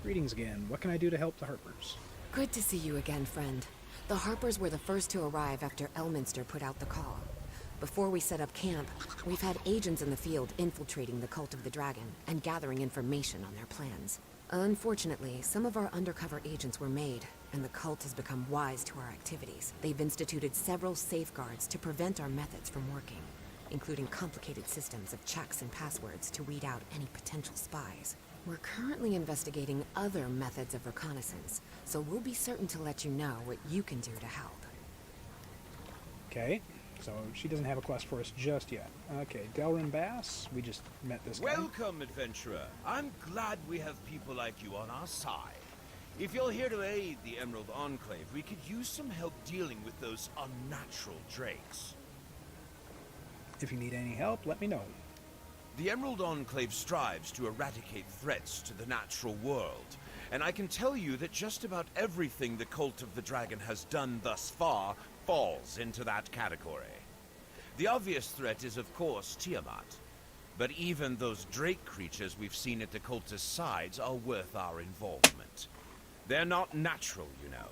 Greetings again. What can I do to help the Harpers? Good to see you again, friend. The Harpers were the first to arrive after Elminster put out the call. Before we set up camp, we've had agents in the field infiltrating the Cult of the Dragon and gathering information on their plans. Unfortunately, some of our undercover agents were made, and the cult has become wise to our activities. They've instituted several safeguards to prevent our methods from working, including complicated systems of checks and passwords to weed out any potential spies. We're currently investigating other methods of reconnaissance, so we'll be certain to let you know what you can do to help. Okay. So she doesn't have a quest for us just yet. Okay, Delrin Bass. We just met this guy. Welcome, adventurer. I'm glad we have people like you on our side. If you're here to aid the Emerald Enclave, we could use some help dealing with those unnatural drakes. If you need any help, let me know. The Emerald Enclave strives to eradicate threats to the natural world, and I can tell you that just about everything the Cult of the Dragon has done thus far falls into that category. The obvious threat is, of course, Tiamat. But even those drake creatures we've seen at the cultist sides are worth our involvement. They're not natural, you know.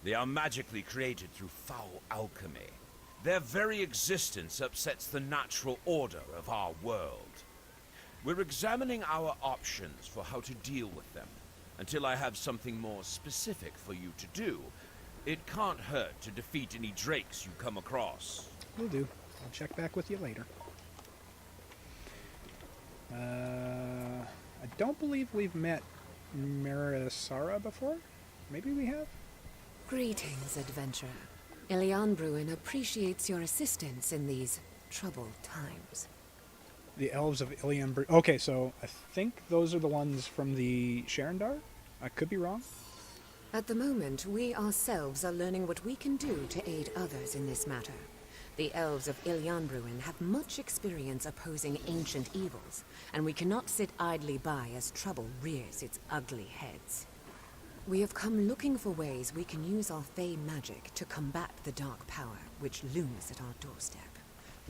They are magically created through foul alchemy. Their very existence upsets the natural order of our world. We're examining our options for how to deal with them. Until I have something more specific for you to do, it can't hurt to defeat any drakes you come across. Will do. I'll check back with you later. I don't believe we've met Marisara before? Maybe we have? Greetings, adventurer. Ilian Bruin appreciates your assistance in these troubled times. The elves of Ilian. Okay, so I think those are the ones from the Sharandar? I could be wrong. At the moment, we ourselves are learning what we can do to aid others in this matter. The elves of Ilian Bruin have much experience opposing ancient evils, and we cannot sit idly by as trouble rears its ugly heads. We have come looking for ways we can use our Fey magic to combat the dark power which looms at our doorstep.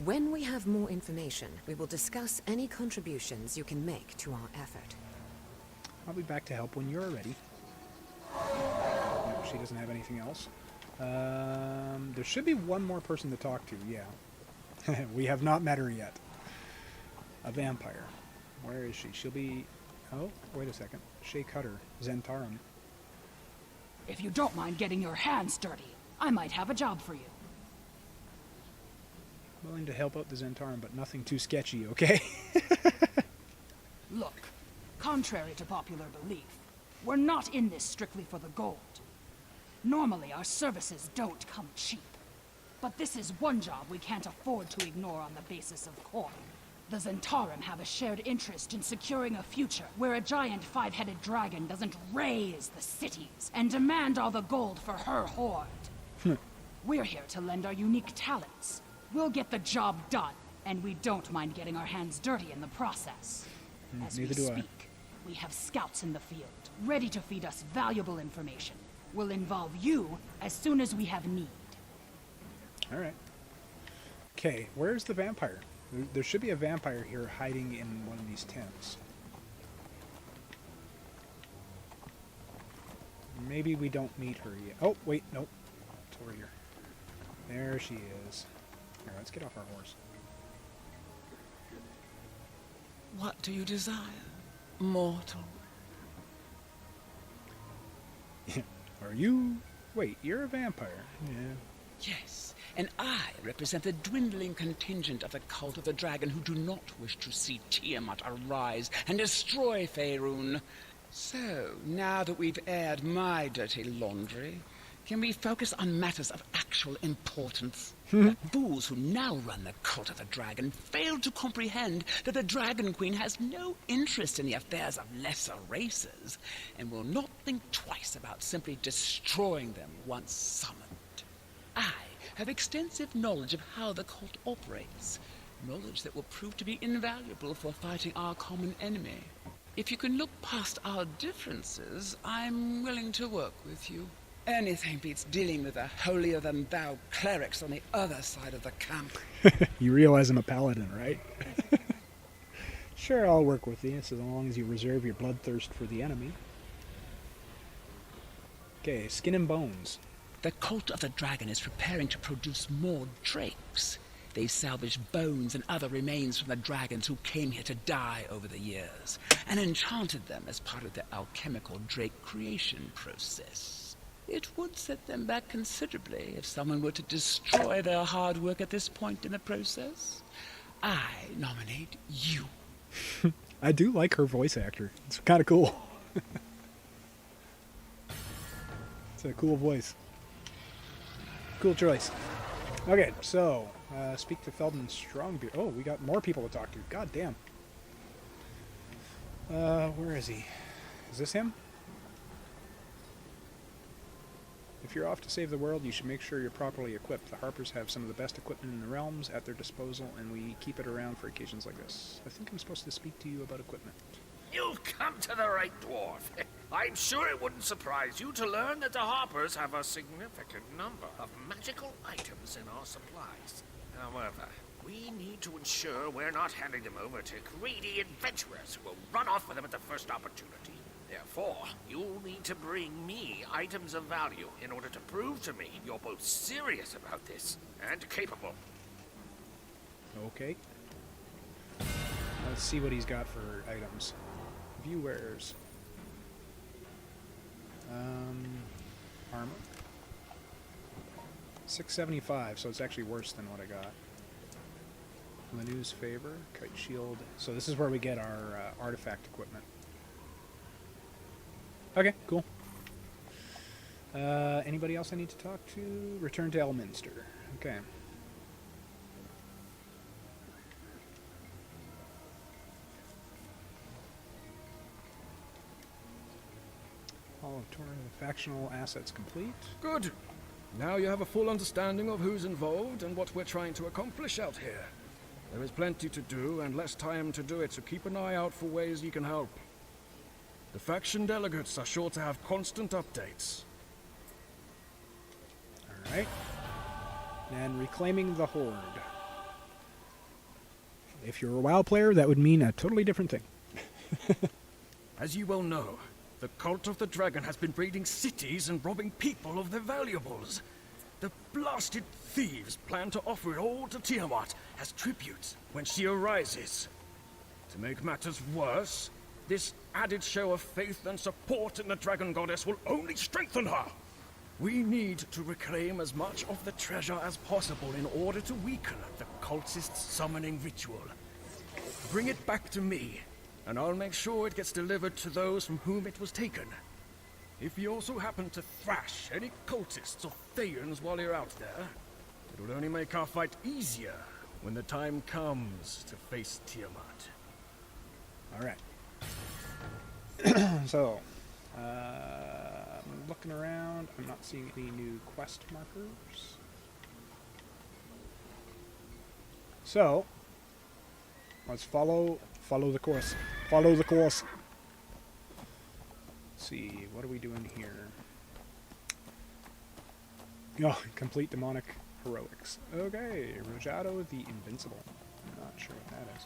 When we have more information, we will discuss any contributions you can make to our effort. I'll be back to help when you're ready. No, she doesn't have anything else. There should be one more person to talk to, yeah. We have not met her yet. A vampire. Where is she? She'll be... Oh, wait a second. Shea Cutter. Zentarum. If you don't mind getting your hands dirty, I might have a job for you. Willing to help out the Zentarum, but nothing too sketchy, okay? Look, contrary to popular belief, we're not in this strictly for the gold. Normally, our services don't come cheap. But this is one job we can't afford to ignore on the basis of coin. The Zentarum have a shared interest in securing a future where a giant five-headed dragon doesn't raze the cities and demand all the gold for her hoard. We're here to lend our unique talents. We'll get the job done, and we don't mind getting our hands dirty in the process. As we Neither do I. speak, we have scouts in the field, ready to feed us valuable information. We'll involve you as soon as we have need. Alright. Okay, where's the vampire? There should be a vampire here hiding in one of these tents. Maybe we don't meet her yet. Oh, wait, nope. It's over here. There she is. Here, let's get off our horse. What do you desire, mortal? Are you... Wait, you're a vampire. Yeah. Yes, and I represent the dwindling contingent of the Cult of the Dragon who do not wish to see Tiamat arise and destroy Faerun. So, now that we've aired my dirty laundry, can we focus on matters of actual importance? The fools who now run the Cult of the Dragon fail to comprehend that the Dragon Queen has no interest in the affairs of lesser races, and will not think twice about simply destroying them once summoned. I have extensive knowledge of how the cult operates, knowledge that will prove to be invaluable for fighting our common enemy. If you can look past our differences, I'm willing to work with you. Anything beats dealing with the holier-than-thou clerics on the other side of the camp. You realize I'm a paladin, right? Sure, I'll work with you, so long as you reserve your bloodthirst for the enemy. Okay, skin and bones. The Cult of the Dragon is preparing to produce more drakes. They salvaged bones and other remains from the dragons who came here to die over the years, and enchanted them as part of their alchemical drake creation process. It would set them back considerably if someone were to destroy their hard work at this point in the process. I nominate you. I do like her voice actor. It's kind of cool. It's a cool voice. Cool choice. Okay, so, speak to Feldman Strongbeard. Oh, we got more people to talk to. God damn. Where is he? Is this him? If you're off to save the world, you should make sure you're properly equipped. The Harpers have some of the best equipment in the realms at their disposal, and we keep it around for occasions like this. I think I'm supposed to speak to you about equipment. You've come to the right dwarf. I'm sure it wouldn't surprise you to learn that the Harpers have a significant number of magical items in our supplies. However, we need to ensure we're not handing them over to greedy adventurers who will run off with them at the first opportunity. Therefore, you'll need to bring me items of value in order to prove to me you're both serious about this and capable. Okay. Let's see what he's got for items. View wares. Armor. 675, so it's actually worse than what I got. Lanu's favor, kite shield. So this is where we get our artifact equipment. Okay, cool. Anybody else I need to talk to? Return to Elminster. Okay. All of Torrent factional assets complete. Good. Now you have a full understanding of who's involved and what we're trying to accomplish out here. There is plenty to do and less time to do it, so keep an eye out for ways you can help. The faction delegates are sure to have constant updates. Alright. And reclaiming the Horde. If you're a WoW player, that would mean a totally different thing. As you well know, the Cult of the Dragon has been raiding cities and robbing people of their valuables. The blasted thieves plan to offer it all to Tiamat as tribute when she arises. To make matters worse, this added show of faith and support in the Dragon Goddess will only strengthen her. We need to reclaim as much of the treasure as possible in order to weaken the cultist's summoning ritual. Bring it back to me, and I'll make sure it gets delivered to those from whom it was taken. If you also happen to thrash any cultists or Thayans while you're out there, it will only make our fight easier when the time comes to face Tiamat. Alright. So, I'm looking around. I'm not seeing any new quest markers. So, let's follow the course. Follow the course. Let's see, what are we doing here? Oh, complete demonic heroics. Okay, Rajado the Invincible. I'm not sure what that is.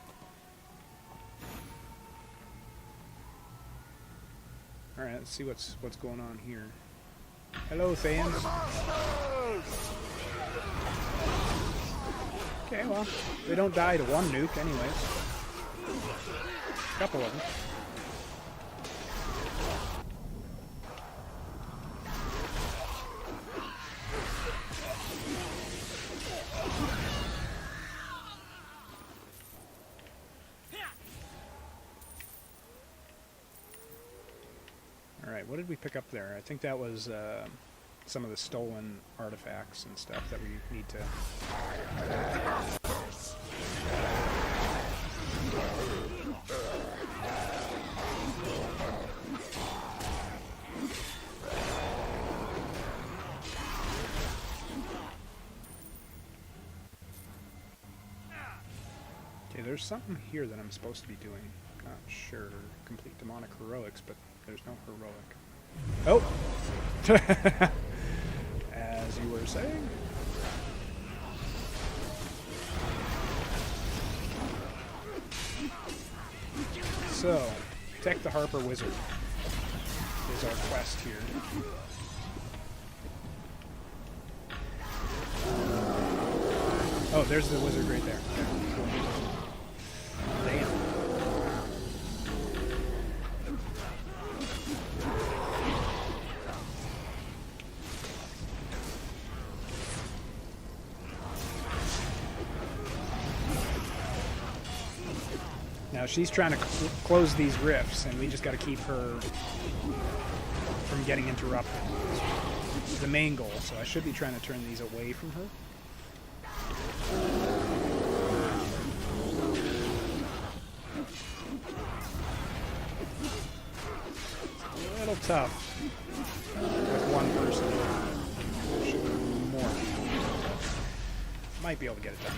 Alright, let's see what's going on here. Hello, Thayans. Okay, well, they don't die to one nuke anyways. A couple of them. Alright, what did we pick up there? I think that was some of the stolen artifacts and stuff that we need to... Okay, there's something here that I'm supposed to be doing. Not sure. Complete demonic heroics, but there's no heroic. Oh! As you were saying. So, protect the Harper Wizard is our quest here. Oh, there's the wizard right there. Okay, cool. Damn. Now she's trying to close these rifts, and we just got to keep her from getting interrupted. It's the main goal, so I should be trying to turn these away from her. A little tough with one person. Should be more. Might be able to get it done.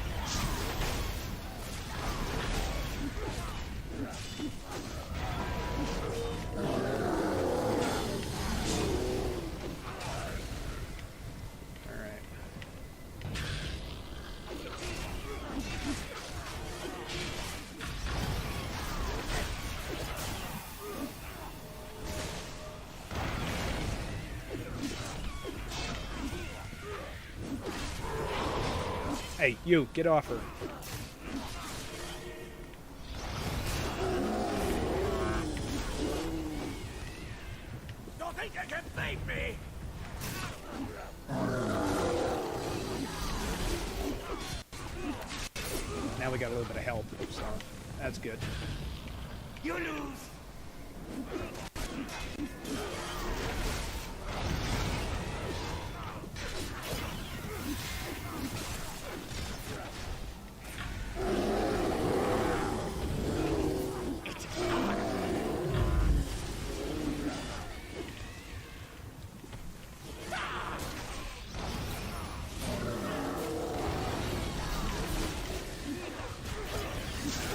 Hey, you, get off her. Don't think you can beat me! Now we got a little bit of help, so that's good. You lose!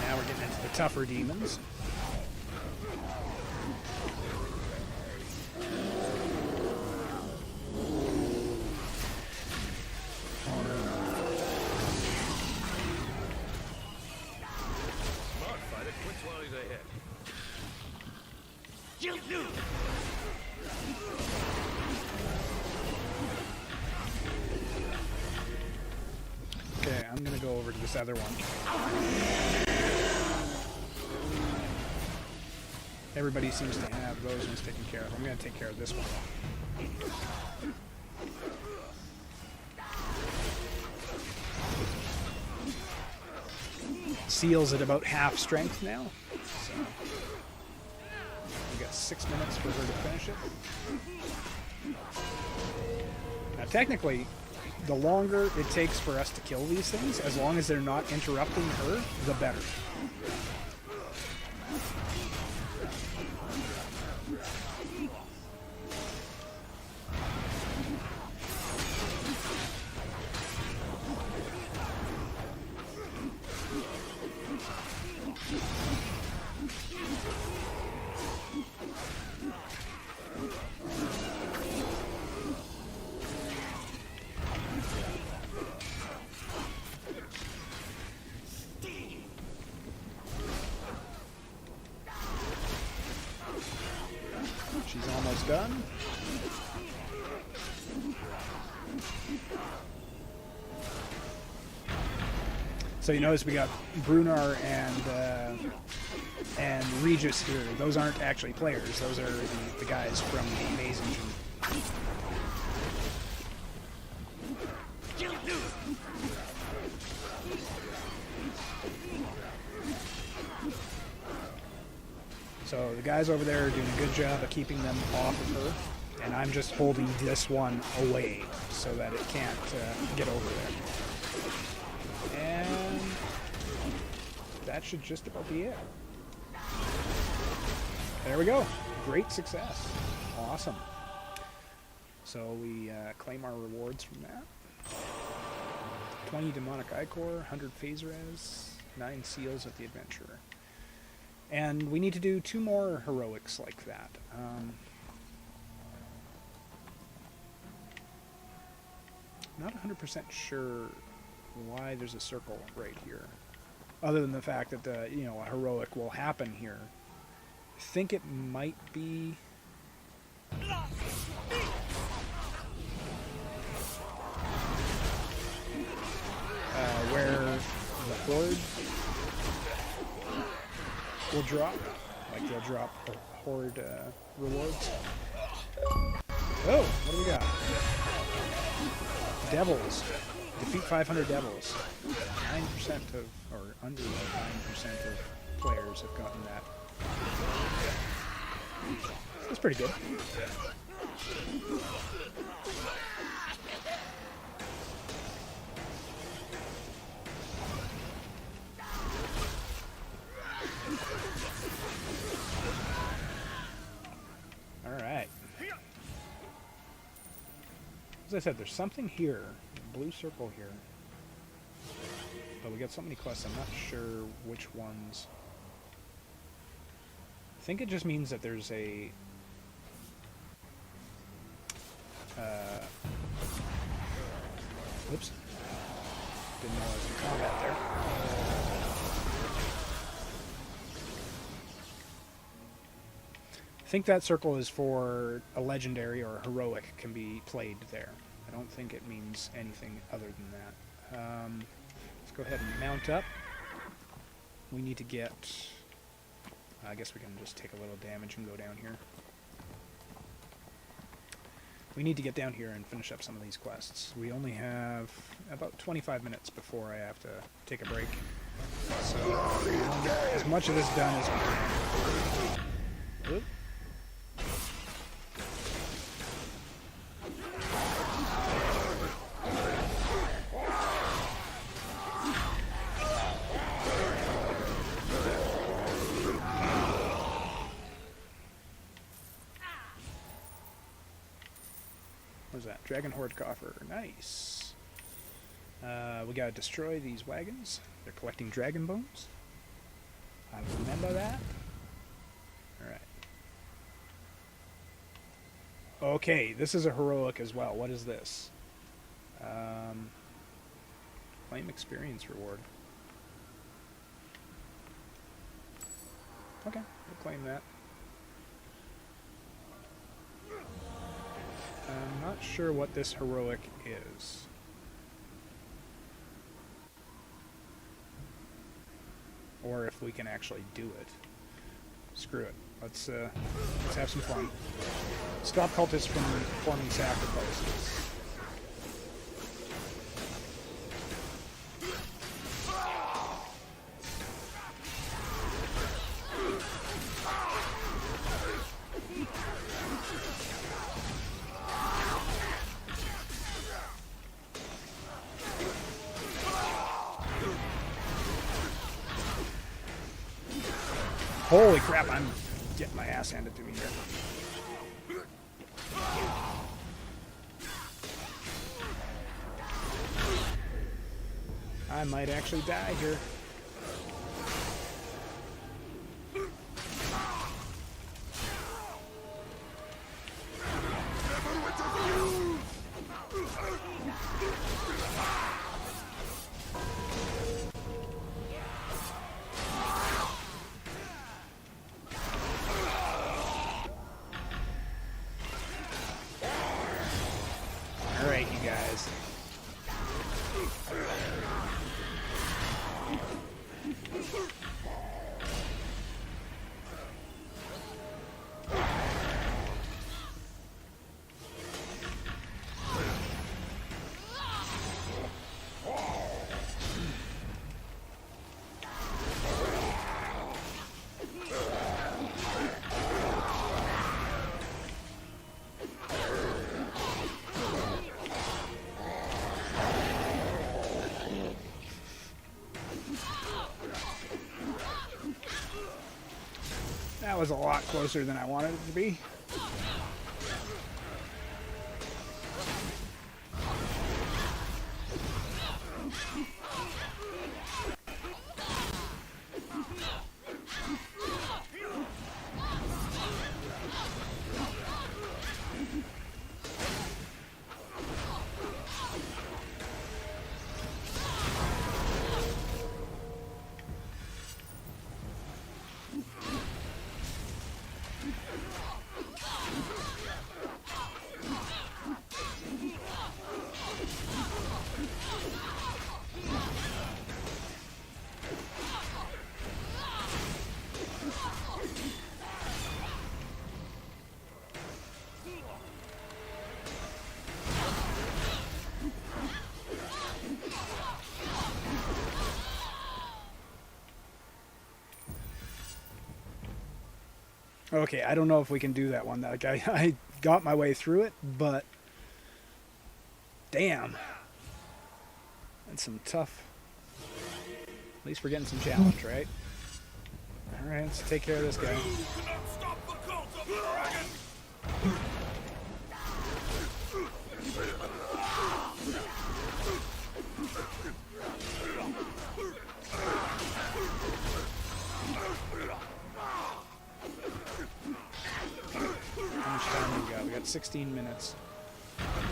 Now we're getting into the tougher demons. Smart fighter quits while he's ahead. You lose! Okay, I'm gonna go over to this other one. Everybody seems to have those ones taken care of. I'm gonna take care of this one. Seal's at about half strength now. So we got 6 minutes for her to finish it. Now technically, the longer it takes for us to kill these things, as long as they're not interrupting her, the better. She's almost done. So you notice we got Brunar and Regis here. Those aren't actually players. Those are the guys from the Maze Engine. So the guys over there are doing a good job of keeping them off of her, and I'm just holding this one away so that it can't get over there. And that should just about be it. There we go. Great success. Awesome. So we claim our rewards from that. 20 Demonic Ichor, 100 Phase Res, 9 Seals at the Adventurer. And we need to do 2 more heroics like that. Not 100% sure why there's a circle right here, other than the fact that a heroic will happen here. I think it might be where the horde will drop. Like they'll drop horde rewards. Oh, what do we got? Devils. Defeat 500 devils. 9% of, or under 9% of players have gotten that. That's pretty good. Alright. As I said, there's something here. A blue circle here. But we got so many quests, I'm not sure which ones. I think it just means that there's a... Oops. Didn't know I was in combat there. I think that circle is for a legendary or a heroic can be played there. I don't think it means anything other than that. Let's go ahead and mount up. We need to get... I guess we can just take a little damage and go down here. We need to get down here and finish up some of these quests. We only have about 25 minutes before I have to take a break. So we'll get as much of this done as we can. Oop. What is that? Dragon Horde Coffer. Nice. We gotta destroy these wagons. They're collecting dragon bones. I remember that. Alright. Okay, this is a heroic as well. What is this? Claim experience reward. Okay, we'll claim that. I'm not sure what this heroic is. Or if we can actually do it. Screw it. Let's have some fun. Stop cultists from performing sacrifices. Holy crap, I'm getting my ass handed to me here. I might actually die here. Alright, you guys. That was a lot closer than I wanted it to be. Okay, I don't know if we can do that one. Like, I got my way through it, but damn. That's some tough. At least we're getting some challenge, right? Alright, let's take care of this guy. How much time do we got? We got 16 minutes.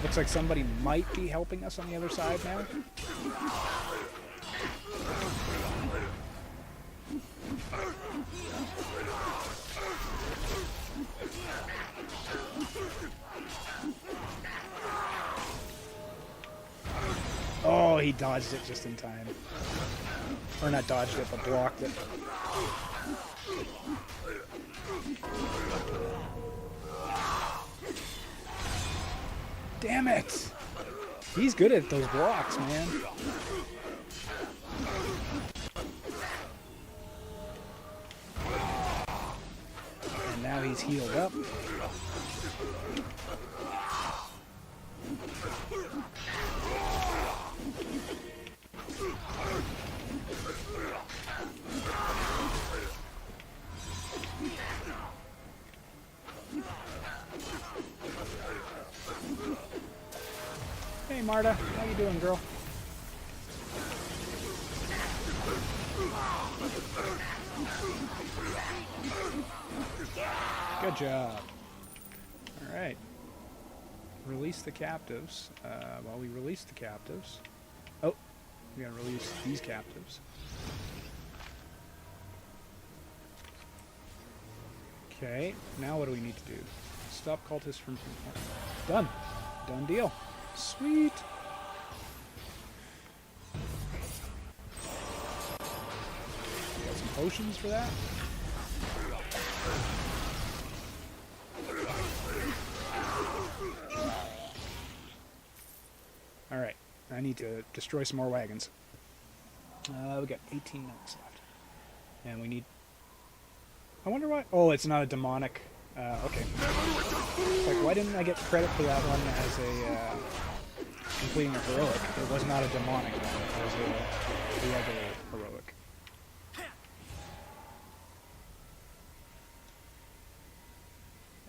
Looks like somebody might be helping us on the other side now. Oh, he dodged it just in time. Or not dodged it, but blocked it. Damn it! He's good at those blocks, man. And now he's healed up. Hey Marta, how you doing, girl? Good job. All right. Release the captives. While we release the captives... Oh, we gotta release these captives. Okay, now what do we need to do? Stop cultists from... Done. Done deal. Sweet. Got some potions for that. Alright, I need to destroy some more wagons. We got 18 minutes left. And we need... I wonder why... Oh, it's not a demonic... okay. Like, why didn't I get credit for that one as a... completing a heroic? It was not a demonic one. It was a regular heroic.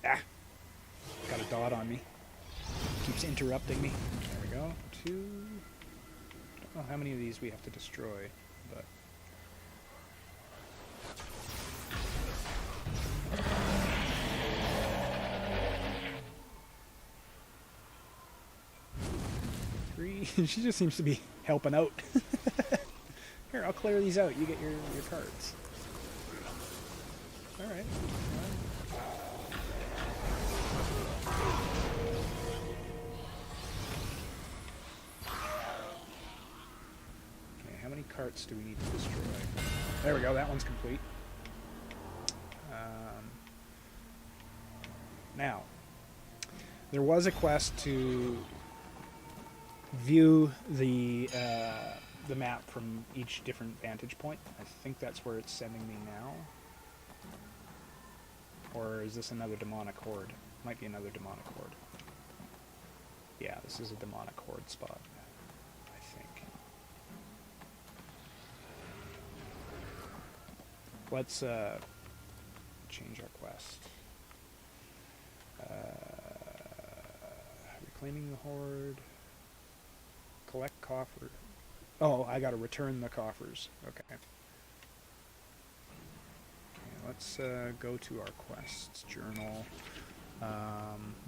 Ah! Got a dot on me. Keeps interrupting me. There we go. 2... Don't know how many of these we have to destroy, but... She just seems to be helping out. Here, I'll clear these out. You get your cards. Alright. Okay, how many carts do we need to destroy? There we go, that one's complete. Now, there was a quest to view the map from each different vantage point. I think that's where it's sending me now. Or is this another demonic horde? Might be another demonic horde. Yeah, this is a demonic horde spot, I think. Let's change our quest. Reclaiming the horde. Collect coffer. Oh, I gotta return the coffers. Okay. Okay, let's go to our quests journal.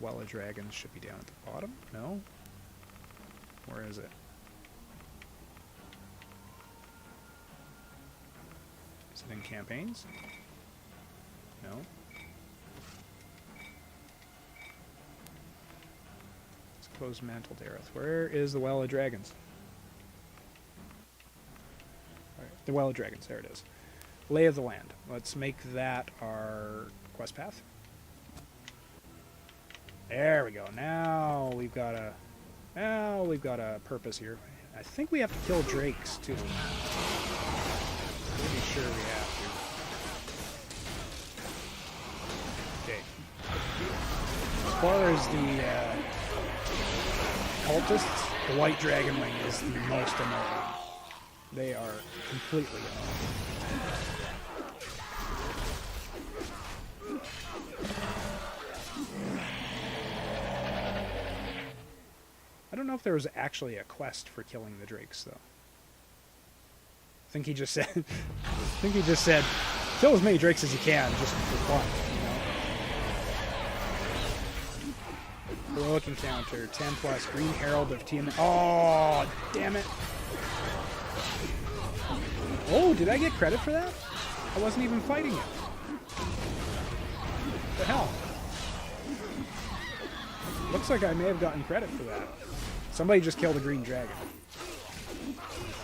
Well of Dragons should be down at the bottom. No? Where is it? Is it in campaigns? No. Closed Mantle Dareth. Where is the Well of Dragons? Right, the Well of Dragons, there it is. Lay of the Land. Let's make that our quest path. There we go. Now we've got a purpose here. I think we have to kill drakes too. Pretty sure we have to. Okay. As far as the cultists, the White Dragon Wing is the most annoying. They are completely annoying. I don't know if there was actually a quest for killing the drakes, though. I think he just said, kill as many drakes as you can, just for fun, you know? Heroic encounter, 10 plus, Green Herald of Tiamat. Oh, damn it. Oh, did I get credit for that? I wasn't even fighting it. What the hell? Looks like I may have gotten credit for that. Somebody just killed a green dragon.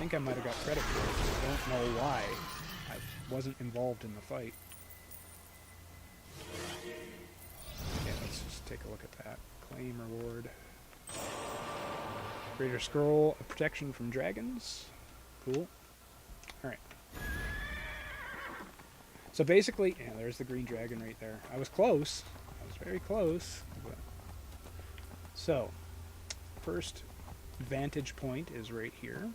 think I might have got credit for it. I don't know why. I wasn't involved in the fight. Yeah, let's just take a look at that. Claim reward. Greater Scroll of Protection from Dragons. Cool. Alright. So basically, yeah, there's the green dragon right there. I was close. I was very close. But. So, first vantage point is right here.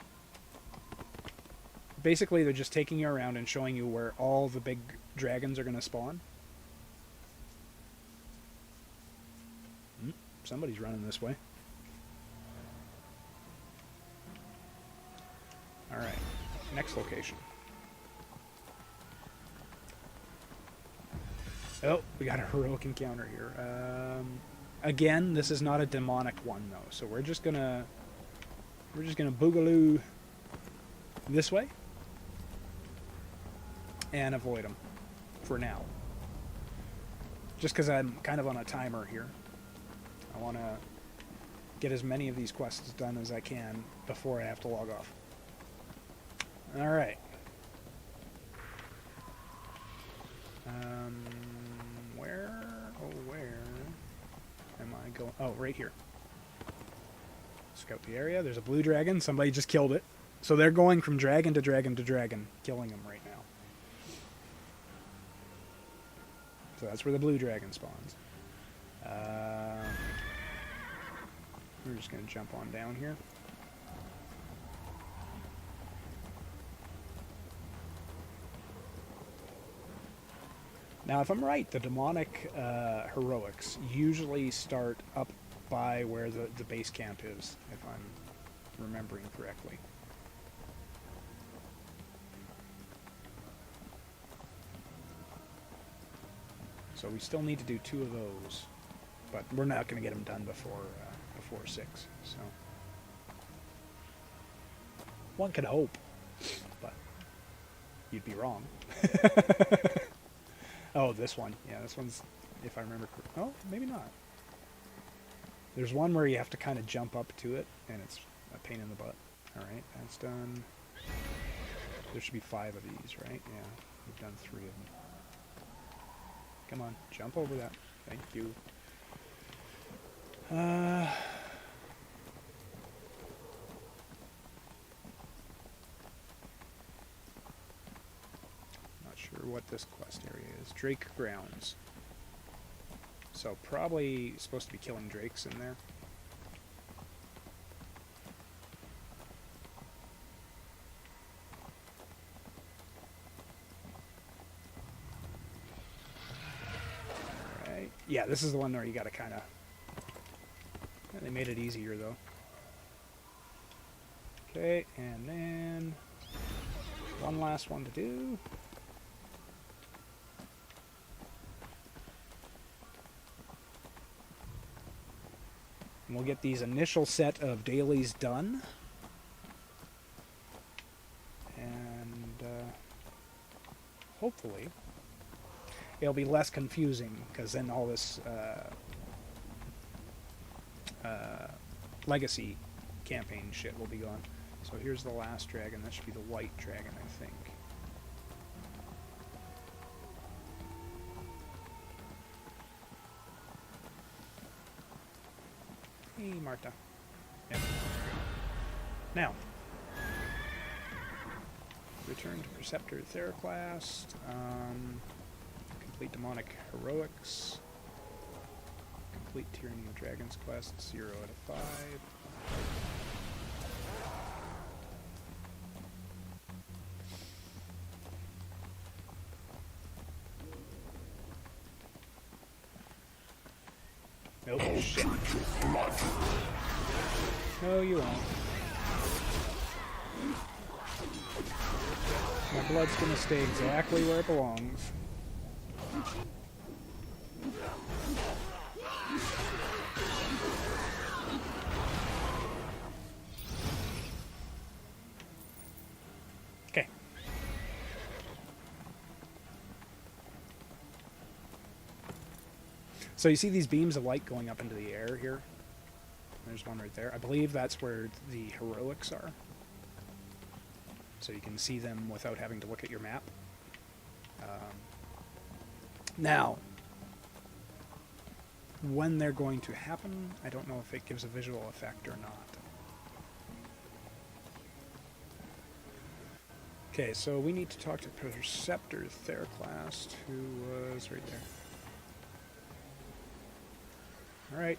Basically, they're just taking you around and showing you where all the big dragons are going to spawn. Somebody's running this way. Alright, next location. Oh, we got a heroic encounter here. Again, this is not a demonic one though, so we're just gonna boogaloo this way and avoid them for now. Just because I'm kind of on a timer here. I want to get as many of these quests done as I can before I have to log off. Alright. Where am I going? Oh, right here. Scout the area. There's a blue dragon. Somebody just killed it. So they're going from dragon to dragon to dragon, killing them right now. So that's where the blue dragon spawns. We're just going to jump on down here. Now, if I'm right, the demonic heroics usually start up by where the base camp is, if I'm remembering correctly. So we still need to do 2 of those, but we're not going to get them done before 6. So one could hope, but you'd be wrong. Oh, this one. Yeah, this one's, if I remember correctly. Oh, maybe not. There's one where you have to kind of jump up to it, and it's a pain in the butt. Alright, that's done. There should be 5 of these, right? Yeah, we've done 3 of them. Come on, jump over that. Thank you. Not sure what this quest area is. Drake Grounds. So probably supposed to be killing drakes in there. Alright. Yeah, this is the one where you gotta kinda... They made it easier though. Okay, and then one last one to do. And we'll get these initial set of dailies done. And hopefully it'll be less confusing, because then all this legacy campaign shit will be gone. So here's the last dragon. That should be the white dragon, I think. Hey, Marta. Yep. Now, return to Preceptor Theraclast. Complete Demonic Heroics. Complete Tyranny of Dragons quest, 0 out of 5. Nope. Shit. No, you won't. My blood's gonna stay exactly where it belongs. Okay. So you see these beams of light going up into the air here? There's one right there. I believe that's where the heroics are. so you can see them without having to look at your map. Now, when they're going to happen, I don't know if it gives a visual effect or not. Okay, so we need to talk to Preceptor Theraclast, who was right there. Alright.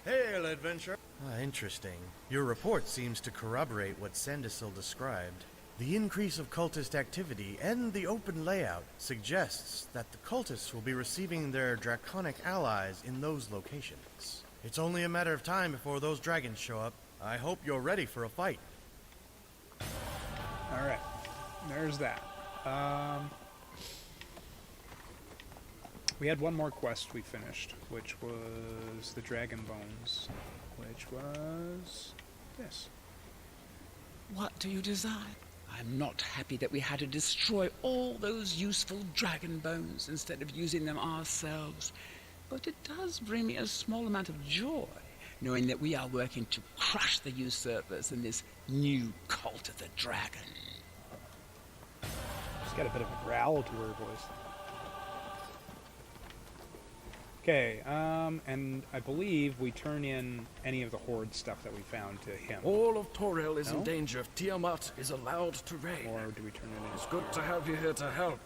Hail, adventurer! Interesting. Your report seems to corroborate what Sandersil described. The increase of cultist activity and the open layout suggests that the cultists will be receiving their draconic allies in those locations. It's only a matter of time before those dragons show up. I hope you're ready for a fight. Alright. There's that. We had one more quest we finished, which was the Dragon Bones, which was this. What do you desire? I'm not happy that we had to destroy all those useful dragon bones instead of using them ourselves. But it does bring me a small amount of joy, knowing that we are working to crush the usurpers in this new cult of the dragon. She's got a bit of a growl to her voice. Okay, and I believe we turn in any of the Horde stuff that we found to him. All of Toril is in danger if Tiamat is allowed to reign. Or do we turn it in? It's good to have you here to help.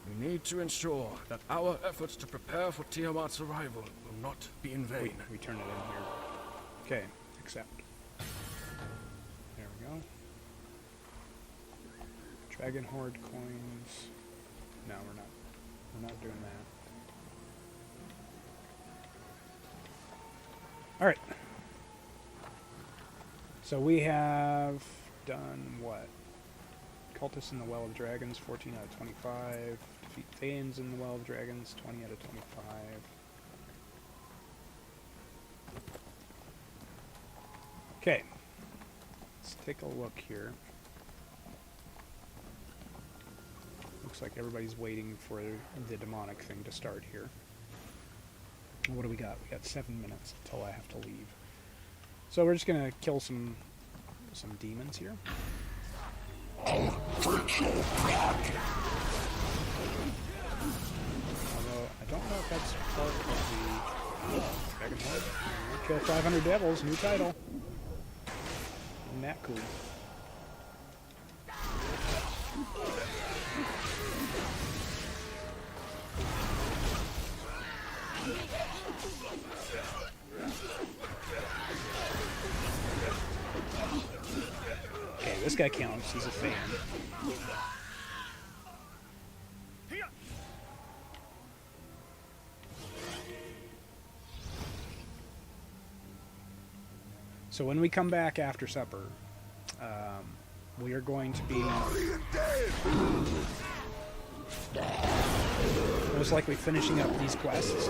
We need to ensure that our efforts to prepare for Tiamat's arrival will not be in vain. We turn it in here. Okay, accept. There we go. Dragon Horde coins. No, we're not. We're not doing that. Alright. So we have done what? Cultists in the Well of Dragons, 14 out of 25. Defeat Thanes in the Well of Dragons, 20 out of 25. Okay. Let's take a look here. Looks like everybody's waiting for the demonic thing to start here. What do we got? We got 7 minutes until I have to leave. So we're just gonna kill some demons here. Although I don't know if that's part of the Dragon Horde. Kill 500 devils, new title. Isn't that cool? Okay, this guy counts. He's a fan. So when we come back after supper, we are going to be most likely finishing up these quests.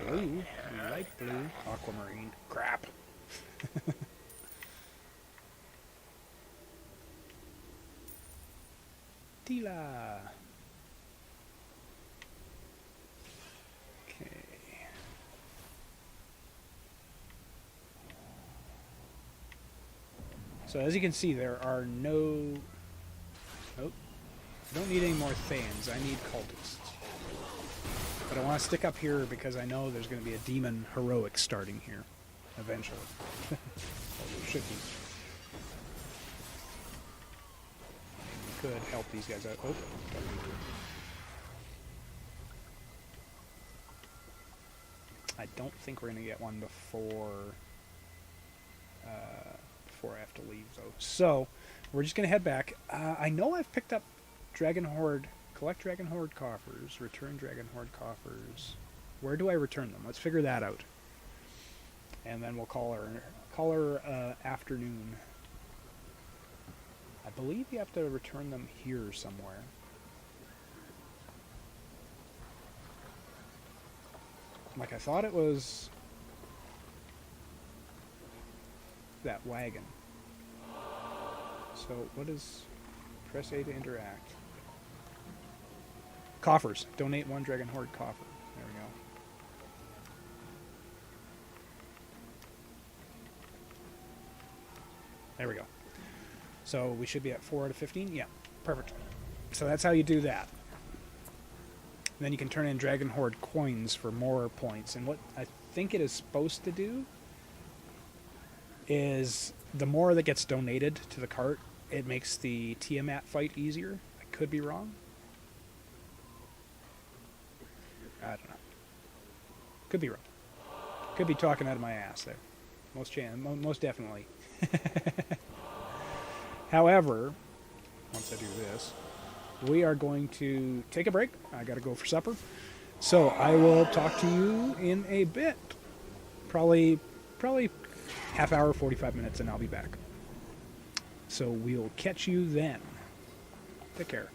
Blue, light blue, aquamarine, crap. Tila. Okay. So as you can see, there are no... Nope. I don't need any more Thanes. I need cultists. But I want to stick up here because I know there's going to be a demon heroic starting here. Eventually. Well, there should be. We could help these guys out. Oh, don't need to. I don't think we're going to get one before I have to leave, though. So, we're just going to head back. I know I've picked up Dragon Horde. Collect Dragon Horde coffers. Return Dragon Horde coffers. Where do I return them? Let's figure that out. And then we'll call her afternoon. I believe you have to return them here somewhere. Like, I thought it was that wagon. So, what is... Press A to interact. Coffers. Donate 1 Dragon Horde coffer. There we go. There we go. So we should be at 4 out of 15? Yeah, perfect. So that's how you do that. Then you can turn in Dragon Horde coins for more points. And what I think it is supposed to do is the more that gets donated to the cart, it makes the Tiamat fight easier. I could be wrong. I don't know. Could be wrong. Could be talking out of my ass there. Most definitely. However, once I do this, we are going to take a break. I got to go for supper. So I will talk to you in a bit. Probably half hour, 45 minutes, and I'll be back. So we'll catch you then. Take care.